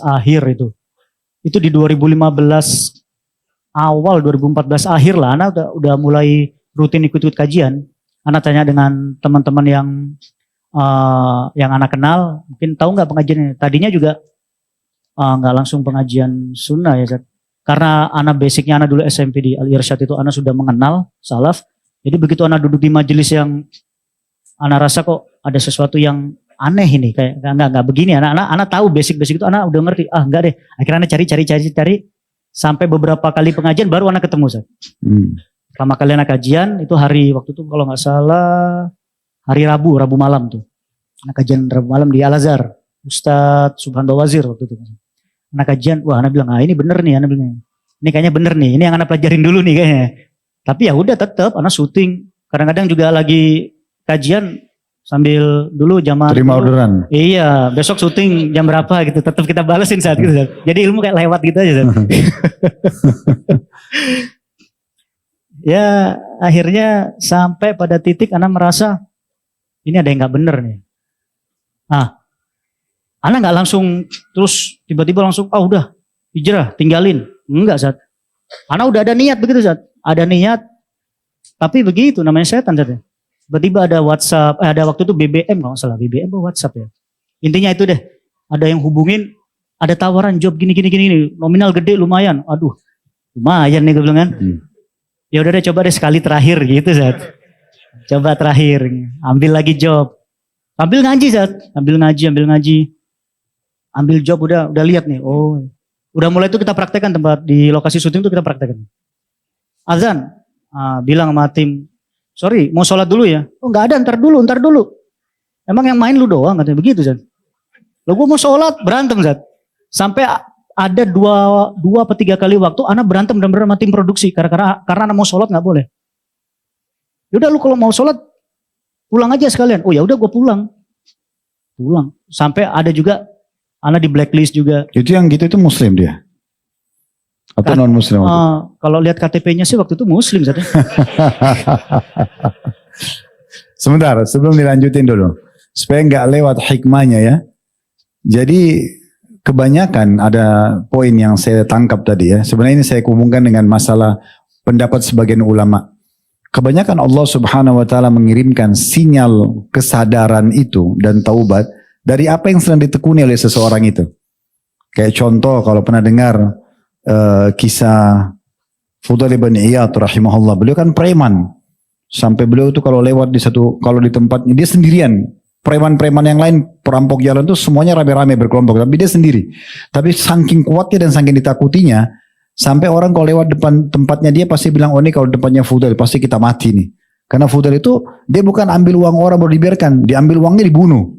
akhir itu. Itu di 2015 awal 2014 akhir lah Ana udah mulai rutin ikut-ikut kajian. Ana tanya dengan teman-teman yang Ana kenal, mungkin tahu nggak pengajiannya. Tadinya juga nggak langsung pengajian sunnah ya, Zat. Karena Ana basicnya Ana dulu SMP di Al Irsyad itu Ana sudah mengenal salaf. Jadi begitu Ana duduk di majelis yang Ana rasa kok ada sesuatu yang aneh ini, kayak nggak begini. Ana tahu basic itu, Ana udah ngerti. Enggak deh. Akhirnya Ana cari sampai beberapa kali pengajian baru Ana ketemu, Zat. Pertama kali Ana kajian itu waktu itu kalau nggak salah hari Rabu malam tuh. Ana kajian Rabu malam di Al Azhar, Ustadz Subhanallah Wazir waktu itu. Ana kajian, wah Ana bilang, ini bener nih, Ana bilang, ini kayaknya bener nih, ini yang Ana pelajarin dulu nih kayaknya. Tapi ya udah tetap Ana syuting. Kadang-kadang juga lagi kajian sambil dulu zaman Terima dulu, orderan. iya, besok syuting jam berapa gitu, tetap kita balesin saat gitu. Zat. Jadi ilmu kayak lewat gitu aja. Zat. Ya akhirnya sampai pada titik Ana merasa ini ada yang nggak bener nih. Ana nggak langsung terus tiba-tiba langsung udah hijrah tinggalin, enggak, Zat. Ana udah ada niat begitu, Zat. Ada niat, tapi begitu namanya setan, Zat. Tiba-tiba ada WhatsApp, ada waktu itu BBM kalau nggak salah, BBM atau WhatsApp ya. Intinya itu deh, ada yang hubungin, ada tawaran job gini, nominal gede lumayan. Aduh, lumayan nih gue bilang kan. Ya udah deh, coba deh sekali terakhir gitu, Zat. Coba terakhir, ambil lagi job. Ambil ngaji, Zat. Ambil ngaji. Ambil job udah lihat nih. Oh, udah mulai itu kita praktekkan tempat di lokasi syuting itu kita praktekkan. Azan, bilang sama tim, sorry, mau sholat dulu ya? Oh nggak ada, ntar dulu. Emang yang main lu doang katanya begitu, Zat. Lo gue mau sholat, berantem, Zat. Sampai ada dua atau 3 kali waktu, Ana berantem bener-bener sama tim produksi. Karena Ana mau sholat nggak boleh. Yaudah lu kalau mau sholat, pulang aja sekalian. Oh ya udah gue pulang. Sampai ada juga, Ana di blacklist juga. Itu yang gitu itu muslim dia? Atau non muslim? Kalau lihat KTP-nya sih waktu itu muslim, Zat. Sebentar, sebelum dilanjutin dulu. Supaya nggak lewat hikmahnya ya. Jadi kebanyakan ada poin yang saya tangkap tadi ya. Sebenarnya ini saya hubungkan dengan masalah pendapat sebagian ulama. Kebanyakan Allah Subhanahu wa taala mengirimkan sinyal kesadaran itu dan taubat dari apa yang sedang ditekuni oleh seseorang itu. Kayak contoh kalau pernah dengar kisah Fudail bin Iyad rahimahullah. Beliau kan preman. Sampai beliau itu kalau lewat kalau di tempatnya dia sendirian preman-preman yang lain perampok jalan tuh semuanya rame-rame berkelompok, tapi dia sendiri. Tapi saking kuatnya dan saking ditakutinya, sampai orang kalau lewat depan tempatnya dia pasti bilang, oh ini kalau depannya Fudel pasti kita mati nih. Karena Fudel itu dia bukan ambil uang orang baru dibiarkan, diambil uangnya dibunuh.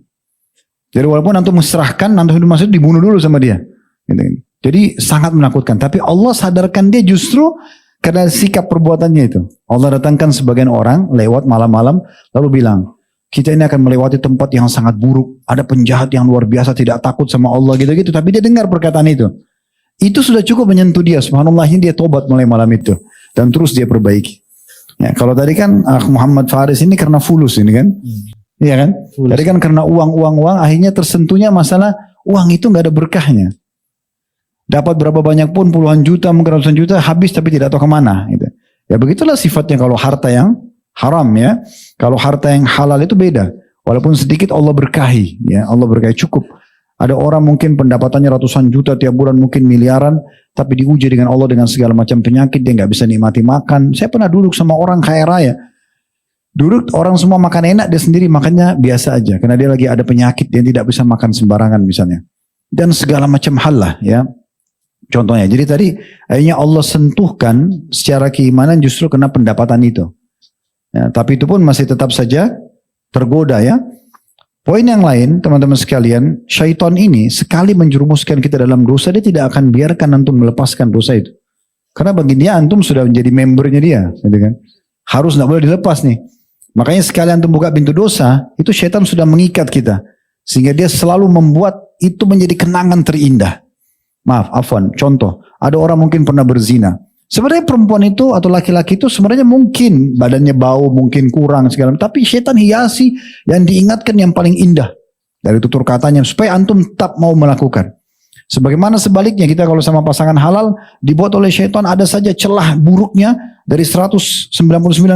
Jadi walaupun antum menserahkan, antum maksud dibunuh dulu sama dia. Gitu. Jadi sangat menakutkan. Tapi Allah sadarkan dia justru karena sikap perbuatannya itu. Allah datangkan sebagian orang lewat malam-malam lalu bilang, kita ini akan melewati tempat yang sangat buruk. Ada penjahat yang luar biasa tidak takut sama Allah gitu-gitu. Tapi dia dengar perkataan itu. Itu sudah cukup menyentuh dia. Subhanallah ini dia tobat mulai malam itu. Dan terus dia perbaiki. Ya, kalau tadi kan Muhammad Faris ini karena fulus ini kan. Iya kan? Fulus. Tadi kan karena uang akhirnya tersentuhnya masalah uang itu nggak ada berkahnya. Dapat berapa banyak pun puluhan juta mungkin ratusan juta habis tapi tidak tahu kemana. Gitu. Ya begitulah sifatnya kalau harta yang haram ya. Kalau harta yang halal itu beda. Walaupun sedikit Allah berkahi. Ya, Allah berkahi cukup. Ada orang mungkin pendapatannya ratusan juta tiap bulan mungkin miliaran. Tapi diuji dengan Allah dengan segala macam penyakit. Dia nggak bisa nikmati makan. Saya pernah duduk sama orang kaya raya. Duduk orang semua makan enak. Dia sendiri makannya biasa aja. Karena dia lagi ada penyakit. Dia tidak bisa makan sembarangan misalnya. Dan segala macam hal lah ya. Contohnya, jadi tadi akhirnya Allah sentuhkan secara keimanan justru kena pendapatan itu. Ya, tapi itu pun masih tetap saja tergoda ya. Poin yang lain teman-teman sekalian, syaitan ini sekali menjerumuskan kita dalam dosa, dia tidak akan biarkan antum melepaskan dosa itu. Karena bagi dia antum sudah menjadi membernya dia. Gitu kan? Harus tidak boleh dilepas nih. Makanya sekali antum buka pintu dosa, itu syaitan sudah mengikat kita. Sehingga dia selalu membuat itu menjadi kenangan terindah. Maaf, afwan, contoh. Ada orang mungkin pernah berzina. Sebenarnya perempuan itu atau laki-laki itu sebenarnya mungkin badannya bau, mungkin kurang segala macam. Tapi setan hiasi yang diingatkan yang paling indah. Dari tutur katanya supaya antum tetap mau melakukan. Sebagaimana sebaliknya kita kalau sama pasangan halal dibuat oleh setan ada saja celah buruknya dari 199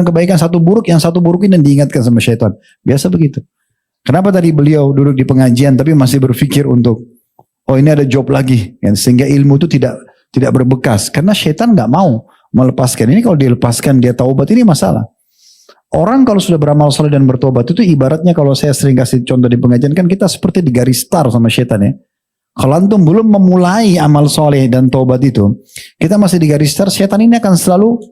kebaikan satu buruk yang satu buruk ini dan diingatkan sama setan. Biasa begitu. Kenapa tadi beliau duduk di pengajian tapi masih berpikir untuk oh ini ada job lagi, ya, sehingga ilmu itu tidak berbekas. Karena setan nggak mau melepaskan. Ini kalau dilepaskan dia taubat ini masalah. Orang kalau sudah beramal soleh dan bertobat itu ibaratnya kalau saya sering kasih contoh di pengajian kan kita seperti digaris star sama setan ya. Kalau antum belum memulai amal soleh dan tobat itu, kita masih digaris star. Setan ini akan selalu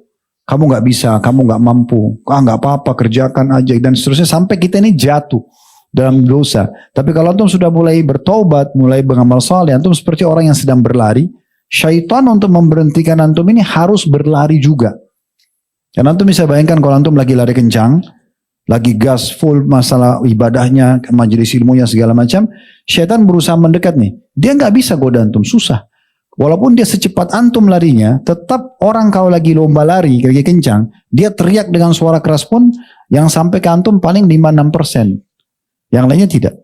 kamu nggak bisa, kamu nggak mampu, nggak apa-apa kerjakan aja dan seterusnya sampai kita ini jatuh dalam dosa. Tapi kalau antum sudah mulai bertobat, mulai beramal saleh, antum seperti orang yang sedang berlari. Syaitan untuk memberhentikan antum ini harus berlari juga. Dan antum bisa bayangkan kalau antum lagi lari kencang, lagi gas full masalah ibadahnya, majelis ilmunya segala macam, syaitan berusaha mendekat nih. Dia nggak bisa goda antum, susah. Walaupun dia secepat antum larinya, tetap orang kalau lagi lomba lari, lagi kencang, dia teriak dengan suara keras pun yang sampai ke antum paling 5-6%. Yang lainnya tidak.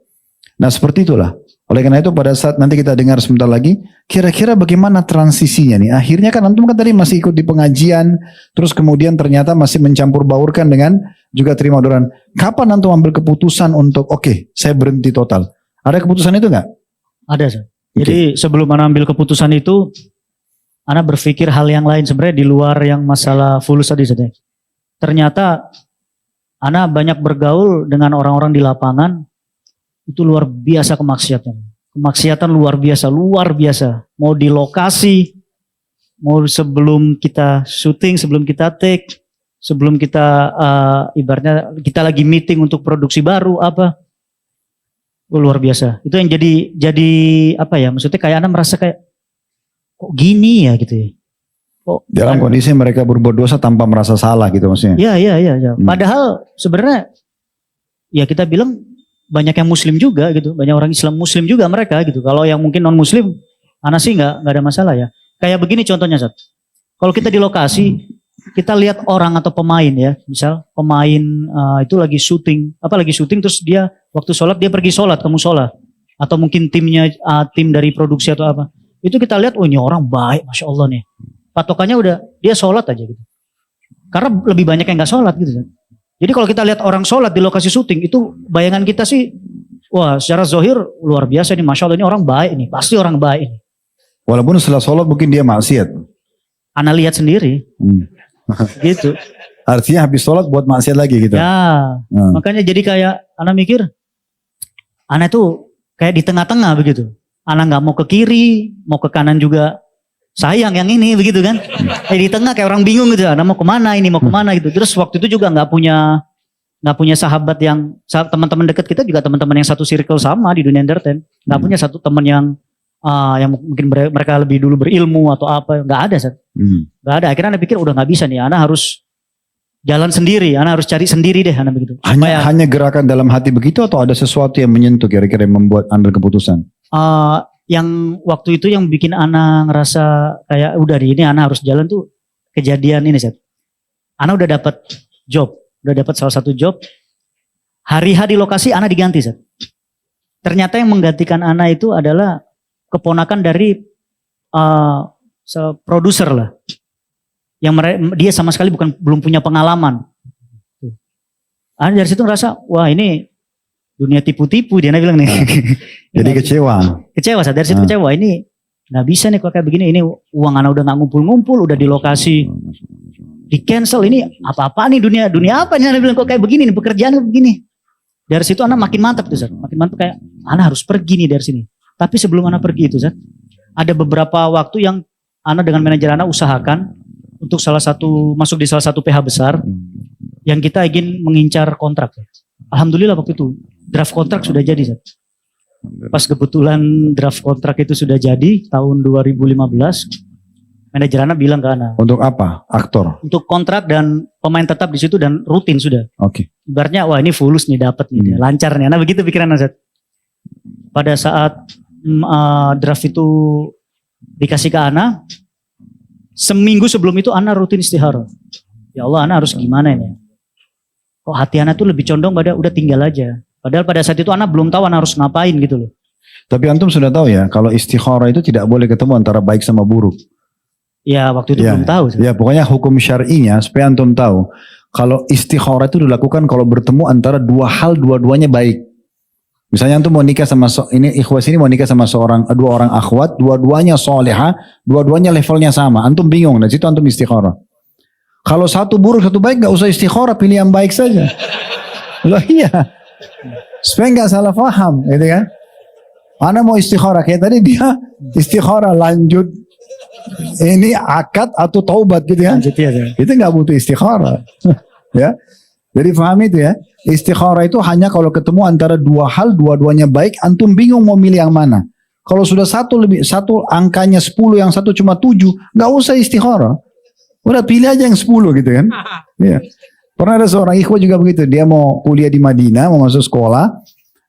Nah seperti itulah. Oleh karena itu pada saat nanti kita dengar sebentar lagi, kira-kira bagaimana transisinya nih. Akhirnya kan antum kan tadi masih ikut di pengajian, terus kemudian ternyata masih mencampur baurkan dengan juga terima dorongan. Kapan antum ambil keputusan untuk oke, saya berhenti total? Ada keputusan itu nggak? Ada, Sir. Jadi sebelum Ana ambil keputusan itu, Ana berpikir hal yang lain sebenarnya di luar yang masalah fulus tadi. Ternyata Ana banyak bergaul dengan orang-orang di lapangan, itu luar biasa kemaksiatan. Kemaksiatan luar biasa. Mau di lokasi, mau sebelum kita syuting, sebelum kita take, sebelum kita ibaratnya kita lagi meeting untuk produksi baru apa. Luar biasa. Itu yang jadi apa ya, maksudnya kayak Ana merasa kayak, kok gini ya gitu ya. Dalam kondisi mereka berbuat dosa tanpa merasa salah gitu maksudnya. Iya. Padahal sebenarnya ya kita bilang banyak yang muslim juga gitu. Banyak orang Islam muslim juga mereka gitu. Kalau yang mungkin non muslim, Ana sih nggak ada masalah ya. Kayak begini contohnya Sat. Kalau kita di lokasi, kita lihat orang atau pemain ya. Misal pemain itu lagi syuting terus dia waktu sholat dia pergi sholat ke musola. Atau mungkin timnya tim dari produksi atau apa. Itu kita lihat, oh ini orang baik, Masya Allah nih. Patokannya udah dia sholat aja gitu. Karena lebih banyak yang nggak sholat gitu. Jadi kalau kita lihat orang sholat di lokasi syuting itu bayangan kita sih, wah secara zohir luar biasa nih, Masya Allah ini orang baik nih, pasti orang baik ini. Walaupun setelah sholat mungkin dia maksiat. Ana lihat sendiri, gitu. Artinya habis sholat buat maksiat lagi gitu. Ya, makanya jadi kayak Ana mikir, Ana itu kayak di tengah-tengah begitu. Ana nggak mau ke kiri, mau ke kanan juga sayang yang ini begitu kan. Kayak di tengah kayak orang bingung gitu. Ana mau kemana ini, mau kemana gitu. Terus waktu itu juga nggak punya sahabat yang teman-teman dekat kita juga teman-teman yang satu circle sama di dunia entertain. Nggak punya satu teman yang mungkin mereka lebih dulu berilmu atau apa. Nggak ada, Sat. Nggak ada. Akhirnya Ana pikir udah nggak bisa nih. Ana harus jalan sendiri. Ana harus cari sendiri deh. Ana begitu. Hanya gerakan dalam hati begitu atau ada sesuatu yang menyentuh kira-kira yang membuat ambil keputusan? Yang waktu itu yang bikin Ana ngerasa kayak udah di ini Ana harus jalan tuh kejadian ini, Sat. Ana udah dapat job. Udah dapat salah satu job. Hari H di lokasi Ana diganti, Sat. Ternyata yang menggantikan Ana itu adalah keponakan dari produser lah. Yang dia sama sekali belum punya pengalaman. Ana dari situ ngerasa, wah ini dunia tipu-tipu dia bilang nih. Jadi kecewa. Kecewa, Sat. Dari situ kecewa. Ini nggak bisa nih kalau kayak begini. Ini uang Ana udah nggak ngumpul-ngumpul, udah di lokasi. Di cancel ini apa-apa nih dunia apa nih Ana bilang kok kayak begini nih pekerjaan begini. Dari situ Ana makin mantap tuh, Sat. Makin mantap kayak Ana harus pergi nih dari sini. Tapi sebelum Ana pergi itu, Sat, ada beberapa waktu yang Ana dengan manajer Ana usahakan untuk masuk di salah satu PH besar yang kita ingin mengincar kontrak. Alhamdulillah waktu itu draft kontrak sudah jadi, Sat. Pas kebetulan draft kontrak itu sudah jadi tahun 2015. Manajer Ana bilang ke Ana. Untuk apa? Aktor? Untuk kontrak dan pemain tetap di situ dan rutin sudah. Oke. Ibaratnya wah ini fulus nih dapat nih, lancar nih. Ana begitu pikiran Ana, Sat. Pada saat draft itu dikasih ke Ana, seminggu sebelum itu Ana rutin istikharah. Ya Allah, Ana harus gimana ini? Kok hati Ana tuh lebih condong pada udah tinggal aja. Padahal pada saat itu Ana belum tahu Ana harus ngapain gitu loh. Tapi antum sudah tahu ya, kalau istikharah itu tidak boleh ketemu antara baik sama buruk. Ya waktu itu belum tahu. Ya pokoknya hukum syar'inya supaya antum tahu. Kalau istikharah itu dilakukan kalau bertemu antara dua hal dua-duanya baik. Misalnya antum mau nikah sama ikhwas ini mau nikah sama dua orang akhwat, dua-duanya solehah, dua-duanya levelnya sama. Antum bingung, dari situ antum istikharah. Kalau satu buruk satu baik nggak usah istikharah, pilih yang baik saja. Loh iya. Supaya nggak salah paham, gitu kan? Ana mau istikharah kayak tadi dia istikharah lanjut ini akad atau taubat gitu ya. Itu nggak butuh istikharah. Ya. Jadi paham itu ya. Istikharah itu hanya kalau ketemu antara dua hal dua-duanya baik, antum bingung mau milih yang mana. Kalau sudah satu angkanya 10, yang satu cuma 7, nggak usah istikharah. Udah pilih aja yang 10 gitu kan. Ya. Pernah ada seorang ikhwah juga begitu, dia mau kuliah di Madinah, mau masuk sekolah,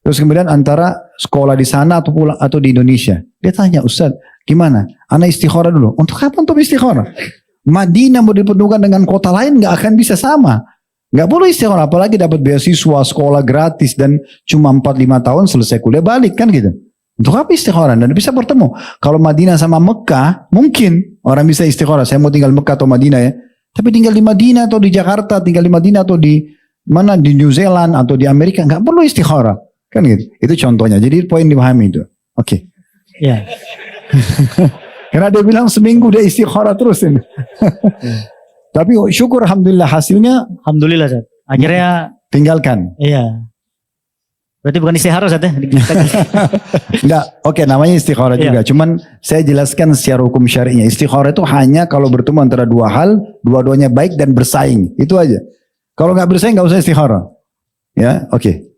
terus kemudian antara sekolah di sana atau di Indonesia. Dia tanya, Ustaz, gimana? Ana istikharah dulu. Untuk apa untuk istikharah? Madinah mau dipenuhkan dengan kota lain nggak akan bisa sama. Nggak perlu istikharah, apalagi dapat beasiswa, sekolah gratis dan cuma 4-5 tahun selesai kuliah balik kan gitu. Untuk apa istikharah? Dan bisa bertemu. Kalau Madinah sama Mekah, mungkin orang bisa istikharah. Saya mau tinggal Mekah atau Madinah ya. Tapi tinggal di Madinah atau di Jakarta, tinggal di Madinah atau di mana di New Zealand atau di Amerika nggak perlu istikharah. Kan gitu. Itu contohnya. Jadi poin dipahami itu. Oke. Ya. Karena dia bilang seminggu dia istikharah terus ini. Tapi syukur alhamdulillah hasilnya. Alhamdulillah, Zat. Akhirnya tinggalkan. Iya. Berarti bukan istikharah, Zat ya? Enggak, oke, namanya istikharah juga. Cuman saya jelaskan secara hukum syari'nya. Istikharah itu hanya kalau bertemu antara dua hal, dua-duanya baik dan bersaing. Itu aja. Kalau nggak bersaing nggak usah istikharah. Ya, oke.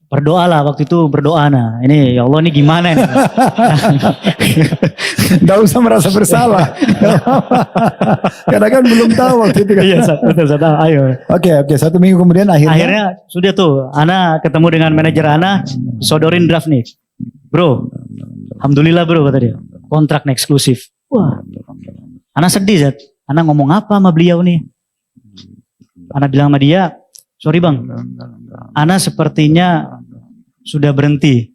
Berdoalah waktu itu berdoa nah. Ini ya Allah ini gimana ini? Nggak usah merasa bersalah. Karena kan belum tahu waktu itu kan. Iya, betul. Ayo. Oke, satu minggu kemudian akhirnya sudah tuh. Ana ketemu dengan manajer Ana, sodorin draft nih. Bro, alhamdulillah bro kata dia. Kontrak nih eksklusif. Wah, Ana sedih Zat. Ana ngomong apa sama beliau nih? Ana bilang sama dia, sorry bang, Ana sepertinya sudah berhenti.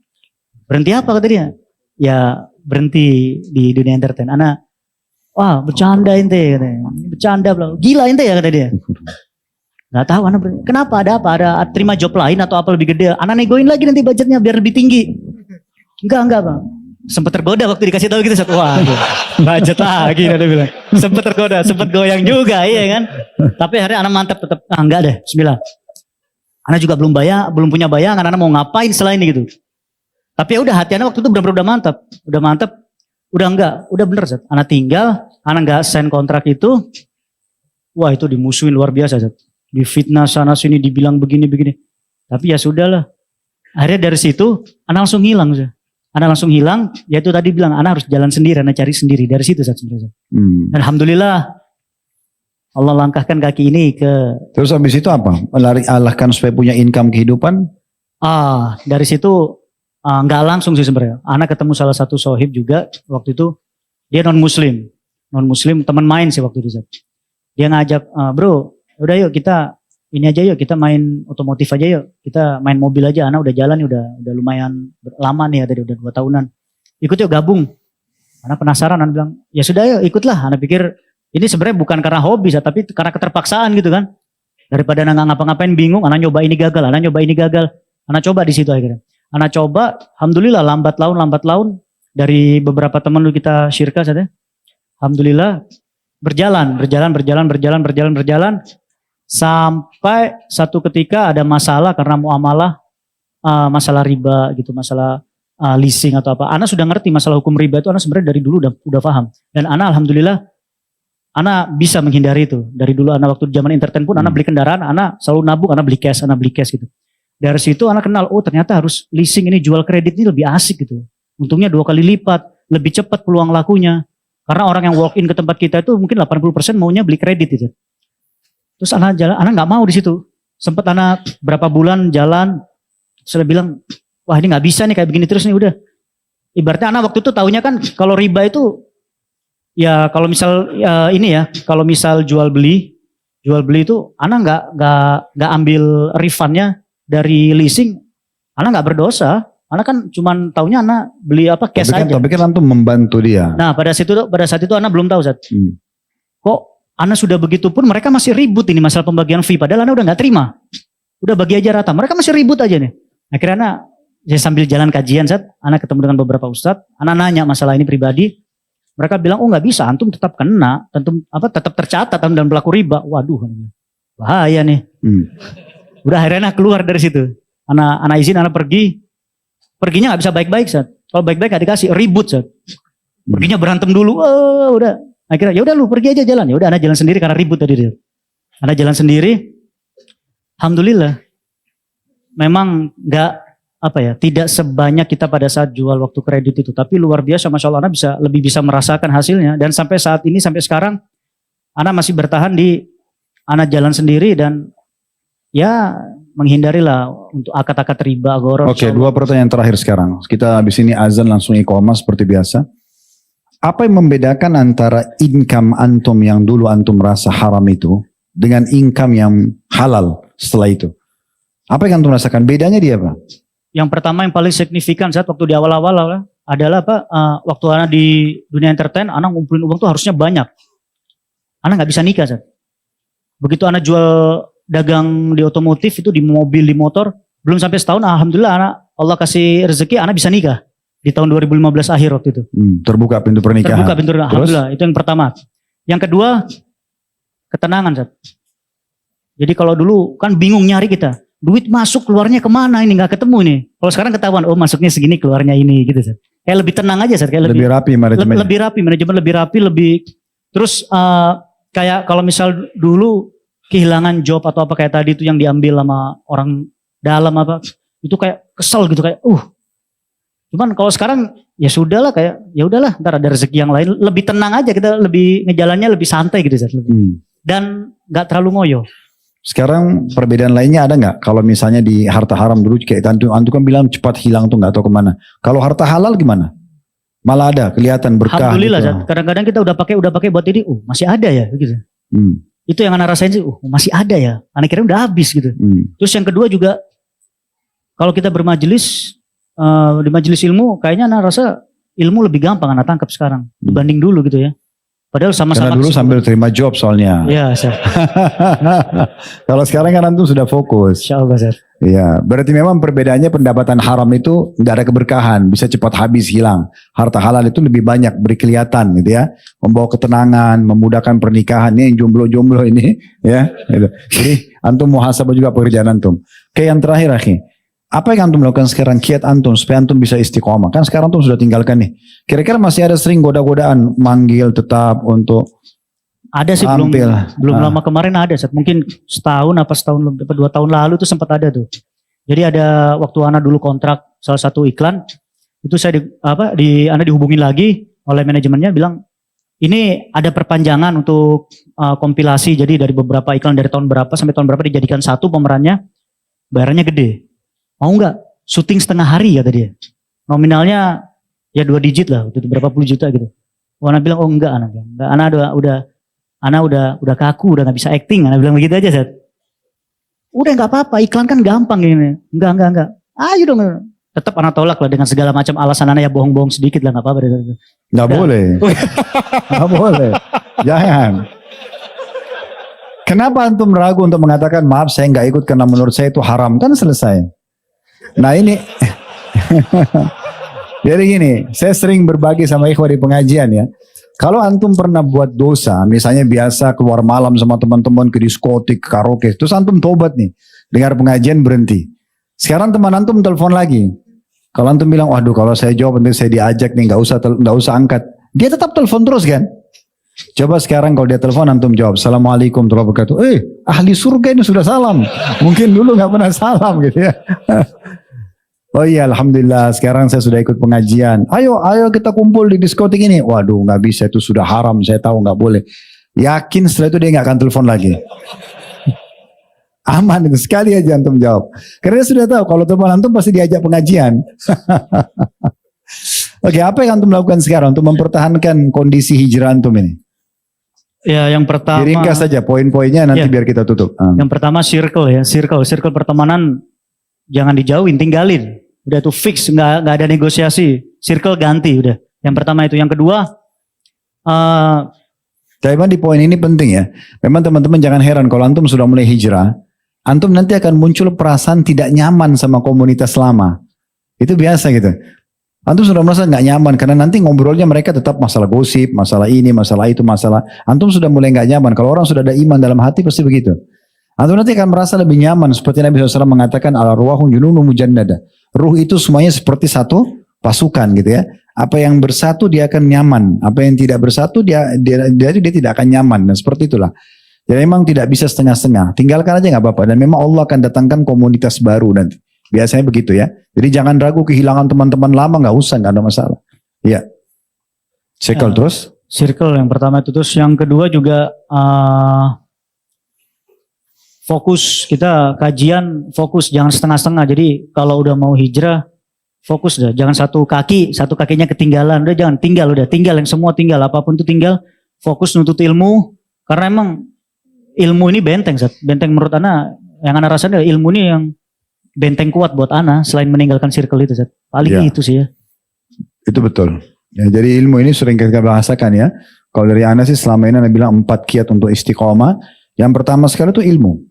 Berhenti apa kata dia? Ya berhenti di dunia entertain. Ana, wah bercanda ente katanya. Bercanda belum. Gila ente ya kata dia. Gak tahu Ana berhenti. Kenapa? Ada apa? Ada terima job lain atau apa lebih gede? Ana negoin lagi nanti budgetnya biar lebih tinggi. Enggak bang. Sempat tergoda waktu dikasih tahu gitu. Wah budget lagi dia bilang. Sempat tergoda, sempat goyang juga iya kan. Tapi akhirnya Ana mantap tetap. Enggak deh, bismillah. Ana juga belum punya bayangan Ana mau ngapain selain ini gitu. Tapi ya udah hati Ana waktu itu benar-benar udah mantap, udah bener Zat. Ana tinggal, Ana nggak sign kontrak itu, wah itu dimusuhin luar biasa Zat. Difitnah sana sini, dibilang begini. Tapi ya sudahlah. Akhirnya dari situ, Ana langsung hilang Zat. Ana langsung hilang, yaitu tadi bilang Ana harus jalan sendiri, Ana cari sendiri dari situ Zat sebenarnya. Dan alhamdulillah Allah langkahkan kaki ini ke. Terus habis itu apa? Alahkan supaya punya income kehidupan? Dari situ nggak langsung sih sebenarnya. Anak ketemu salah satu sohib juga waktu itu. Dia non muslim teman main sih waktu itu. Dia ngajak, bro, udah yuk kita ini aja yuk kita main otomotif aja yuk. Kita main mobil aja. Anak udah jalan udah lumayan lama nih ya tadi udah 2 tahunan. Ikut yuk gabung. Anak penasaran, anak bilang ya sudah yuk ikutlah. Anak pikir ini sebenarnya bukan karena hobi, tapi karena keterpaksaan gitu kan. Daripada anak nggak ngapa-ngapain bingung, anak nyoba ini gagal. Anak coba di situ akhirnya. Anak coba, alhamdulillah lambat laun dari beberapa teman lu kita syirka saja. Alhamdulillah berjalan sampai satu ketika ada masalah karena muamalah, masalah riba gitu, masalah leasing atau apa. Anak sudah ngerti masalah hukum riba itu, anak sebenarnya dari dulu udah paham. Dan anak alhamdulillah Ana bisa menghindari itu. Dari dulu Ana waktu zaman entertain pun Ana beli kendaraan, Ana selalu nabung, Ana beli cash gitu. Dari situ Ana kenal, oh ternyata harus leasing ini, jual kredit ini lebih asik gitu. Untungnya 2 kali lipat, lebih cepat peluang lakunya. Karena orang yang walk in ke tempat kita itu mungkin 80% maunya beli kredit gitu. Terus Ana jalan, Ana nggak mau di situ. Sempat Ana berapa bulan jalan, sudah bilang, wah ini nggak bisa nih kayak begini terus nih udah. Ibaratnya Ana waktu itu taunya kan kalau riba itu ya kalau misal kalau misal jual beli itu Ana nggak ambil refundnya dari leasing, Ana nggak berdosa. Ana kan cuman taunya Ana beli apa cash aja. Tapi kan antum membantu dia. Nah pada saat itu Ana belum tahu Zat. Kok Ana sudah begitu pun mereka masih ribut ini masalah pembagian fee. Padahal Ana udah nggak terima, udah bagi aja rata. Mereka masih ribut aja nih. Akhirnya saya sambil jalan kajian Zat, Ana ketemu dengan beberapa ustadz. Ana nanya masalah ini pribadi. Mereka bilang, oh nggak bisa, antum tetap kena, tetap tercatat dalam pelaku riba. Waduh, bahaya nih. Udah akhirnya keluar dari situ. Anak izin, anak perginya nggak bisa baik-baik Zat. Kalau baik-baik nggak dikasih, ribut Zat. Perginya berantem dulu, udah. Akhirnya ya udah lu pergi aja jalan. Ya udah, anak jalan sendiri karena ribut tadi dia. Anak jalan sendiri, alhamdulillah. Memang tidak sebanyak kita pada saat jual waktu kredit itu. Tapi luar biasa, Masya Allah, Ana lebih bisa merasakan hasilnya. Dan sampai saat ini, sampai sekarang, Ana masih bertahan di Ana jalan sendiri dan ya menghindarilah untuk akad-akad riba, agoror. Oke, 2 pertanyaan terakhir sekarang. Kita habis ini azan langsung iqamah seperti biasa. Apa yang membedakan antara income antum yang dulu antum merasa haram itu dengan income yang halal setelah itu? Apa yang antum rasakan? Bedanya dia apa? Yang pertama yang paling signifikan saat waktu di awal-awal adalah waktu Ana di dunia entertain, Ana ngumpulin uang tuh harusnya banyak. Ana nggak bisa nikah Zat. Begitu Ana jual dagang di otomotif itu, di mobil, di motor, belum sampai setahun, alhamdulillah Allah kasih rezeki, Ana bisa nikah di tahun 2015 akhir waktu itu. Terbuka pintu pernikahan. Terbuka pintu pernikahan. Alhamdulillah, itu yang pertama. Yang kedua, ketenangan Zat. Jadi kalau dulu kan bingung nyari kita. Duit masuk keluarnya kemana ini, nggak ketemu nih. Kalau sekarang ketahuan, oh masuknya segini keluarnya ini gitu. Kayak lebih tenang aja, kayak lebih rapi manajemen. Manajemen lebih rapi, terus kayak kalau misal dulu kehilangan job atau apa kayak tadi itu yang diambil sama orang dalam itu kayak kesel gitu kayak cuman kalau sekarang ya sudahlah, kayak ya udahlah, ntar ada rezeki yang lain, lebih tenang aja kita, lebih ngejalannya lebih santai gitu dan nggak terlalu ngoyo. Sekarang perbedaan lainnya ada nggak? Kalau misalnya di harta haram dulu kayak antum kan bilang cepat hilang tuh nggak tahu kemana. Kalau harta halal gimana? Malah ada kelihatan berkah. Alhamdulillah gitu. Kadang-kadang kita udah pakai buat ini, masih ada ya gitu. Itu yang Ana rasain sih, masih ada ya. Ana kira udah habis gitu. Terus yang kedua juga kalau kita bermajelis di majelis ilmu, kayaknya Ana rasa ilmu lebih gampang Ana tangkap sekarang dibanding dulu gitu ya. Padahal sama-sama. Karena dulu sambil terima job soalnya. Iya, Sir. Kalau sekarang kan antum sudah fokus. Insyaallah, Sir. Iya, berarti memang perbedaannya pendapatan haram itu nggak ada keberkahan, bisa cepat habis, hilang. Harta halal itu lebih banyak, beri kelihatan gitu ya, membawa ketenangan, memudahkan pernikahan. Ini yang jomblo-jomblo ini, ya. Gitu. Jadi antum muhasabah juga pekerjaan antum. Oke, yang terakhir akhi. Apa yang antum lakukan sekarang kiat antum supaya antum bisa istiqomah? Kan sekarang antum sudah tinggalkan nih. Kira-kira masih ada sering goda-godaan manggil tetap untuk Ada sih belum tampil? lama kemarin ada, Seth. Mungkin setahun apa setahun lebih, apa 2 tahun lalu tuh sempat ada tuh. Jadi ada waktu Ana dulu kontrak salah satu iklan, itu saya Ana dihubungin lagi oleh manajemennya bilang ini ada perpanjangan untuk kompilasi, jadi dari beberapa iklan dari tahun berapa sampai tahun berapa dijadikan satu pemerannya, bayarannya gede. Mau nggak? Syuting setengah hari kata dia. Nominalnya ya 2 digit lah, itu berapa puluh juta gitu. Ana bilang oh enggak, Ana bilang enggak, Ana udah kaku, udah nggak bisa acting. Ana bilang begitu aja, Seth. Udah nggak apa-apa, iklan kan gampang gini. Enggak. Ayo dong. Tetap Ana tolak lah dengan segala macam alasan Ana, ya bohong-bohong sedikit lah, nggak apa-apa. Nggak boleh. Nggak boleh. Jangan. Kenapa antum ragu untuk mengatakan maaf saya nggak ikut karena menurut saya itu haram? Kan selesai. Nah ini. Jadi gini, saya sering berbagi sama ikhwah di pengajian ya. Kalau antum pernah buat dosa, misalnya biasa keluar malam sama teman-teman ke diskotik, karaoke, terus antum tobat nih, dengar pengajian berhenti. Sekarang teman antum telepon lagi. Kalau antum bilang, waduh kalau saya jawab nanti saya diajak nih, nggak usah angkat. Dia tetap telepon terus kan? Coba sekarang kalau dia telepon antum jawab, Assalamualaikum warahmatullahi wabarakatuh. Ahli surga ini sudah salam. Mungkin dulu nggak pernah salam gitu ya. Oh iya, alhamdulillah sekarang saya sudah ikut pengajian. Ayo kita kumpul di diskotik ini. Waduh, nggak bisa, itu sudah haram. Saya tahu nggak boleh. Yakin setelah itu dia nggak akan telepon lagi. Aman itu, sekali aja antum jawab. Karena dia sudah tahu kalau telepon antum pasti diajak pengajian. Oke, apa yang antum lakukan sekarang untuk mempertahankan kondisi hijrah antum ini? Ya, yang pertama. Diringkas saja poin-poinnya nanti biar kita tutup. Yang pertama circle pertemanan jangan dijauhin, tinggalin. Udah tuh fix, nggak ada negosiasi. Circle ganti udah. Yang pertama itu. Yang kedua, Memang di poin ini penting ya. Memang teman-teman jangan heran kalau antum sudah mulai hijrah, antum nanti akan muncul perasaan tidak nyaman sama komunitas lama. Itu biasa gitu. Antum sudah merasa nggak nyaman karena nanti ngobrolnya mereka tetap masalah gosip, masalah ini, masalah itu, masalah. Antum sudah mulai nggak nyaman. Kalau orang sudah ada iman dalam hati pasti begitu. Antum nanti akan merasa lebih nyaman seperti Nabi SAW mengatakan al-ruhun jununun mujannada. Ruh itu semuanya seperti satu pasukan gitu ya. Apa yang bersatu dia akan nyaman, apa yang tidak bersatu dia tidak akan nyaman. Dan seperti itulah. Jadi memang tidak bisa setengah-setengah. Tinggalkan aja nggak apa-apa. Dan memang Allah akan datangkan komunitas baru nanti. Biasanya begitu ya. Jadi jangan ragu kehilangan teman-teman lama, nggak usah, nggak ada masalah. Iya. Circle terus. Circle yang pertama itu, terus yang kedua juga fokus, kita kajian fokus, jangan setengah-setengah. Jadi kalau udah mau hijrah fokus dah, jangan satu kakinya ketinggalan, udah jangan tinggal yang semua tinggal, apapun itu tinggal, fokus nuntut ilmu, karena emang ilmu ini benteng, menurut Ana, yang Ana rasain ilmu ini yang benteng kuat buat Ana, selain meninggalkan circle itu, paling itu sih ya. Itu betul. Ya, jadi ilmu ini sering kita bahasakan ya. Kalau dari Ana sih selama ini Ana bilang 4 kiat untuk istiqomah. Yang pertama sekali itu ilmu.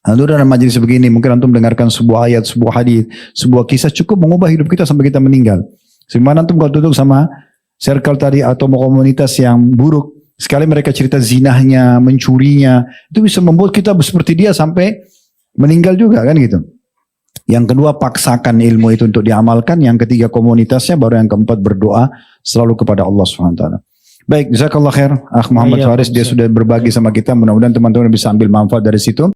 Lalu dalam majelis begini mungkin antum dengarkan sebuah ayat, sebuah hadis, sebuah kisah cukup mengubah hidup kita sampai kita meninggal. Sehingga antum kalau duduk sama circle tadi atau komunitas yang buruk, sekali mereka cerita zinahnya, mencurinya, itu bisa membuat kita seperti dia sampai meninggal juga kan gitu. Yang kedua paksakan ilmu itu untuk diamalkan. Yang ketiga komunitasnya. Baru yang keempat berdoa selalu kepada Allah SWT. Baik, jazakallah khair. Muhammad Faris dia sudah berbagi sama kita. Mudah-mudahan teman-teman bisa ambil manfaat dari situ.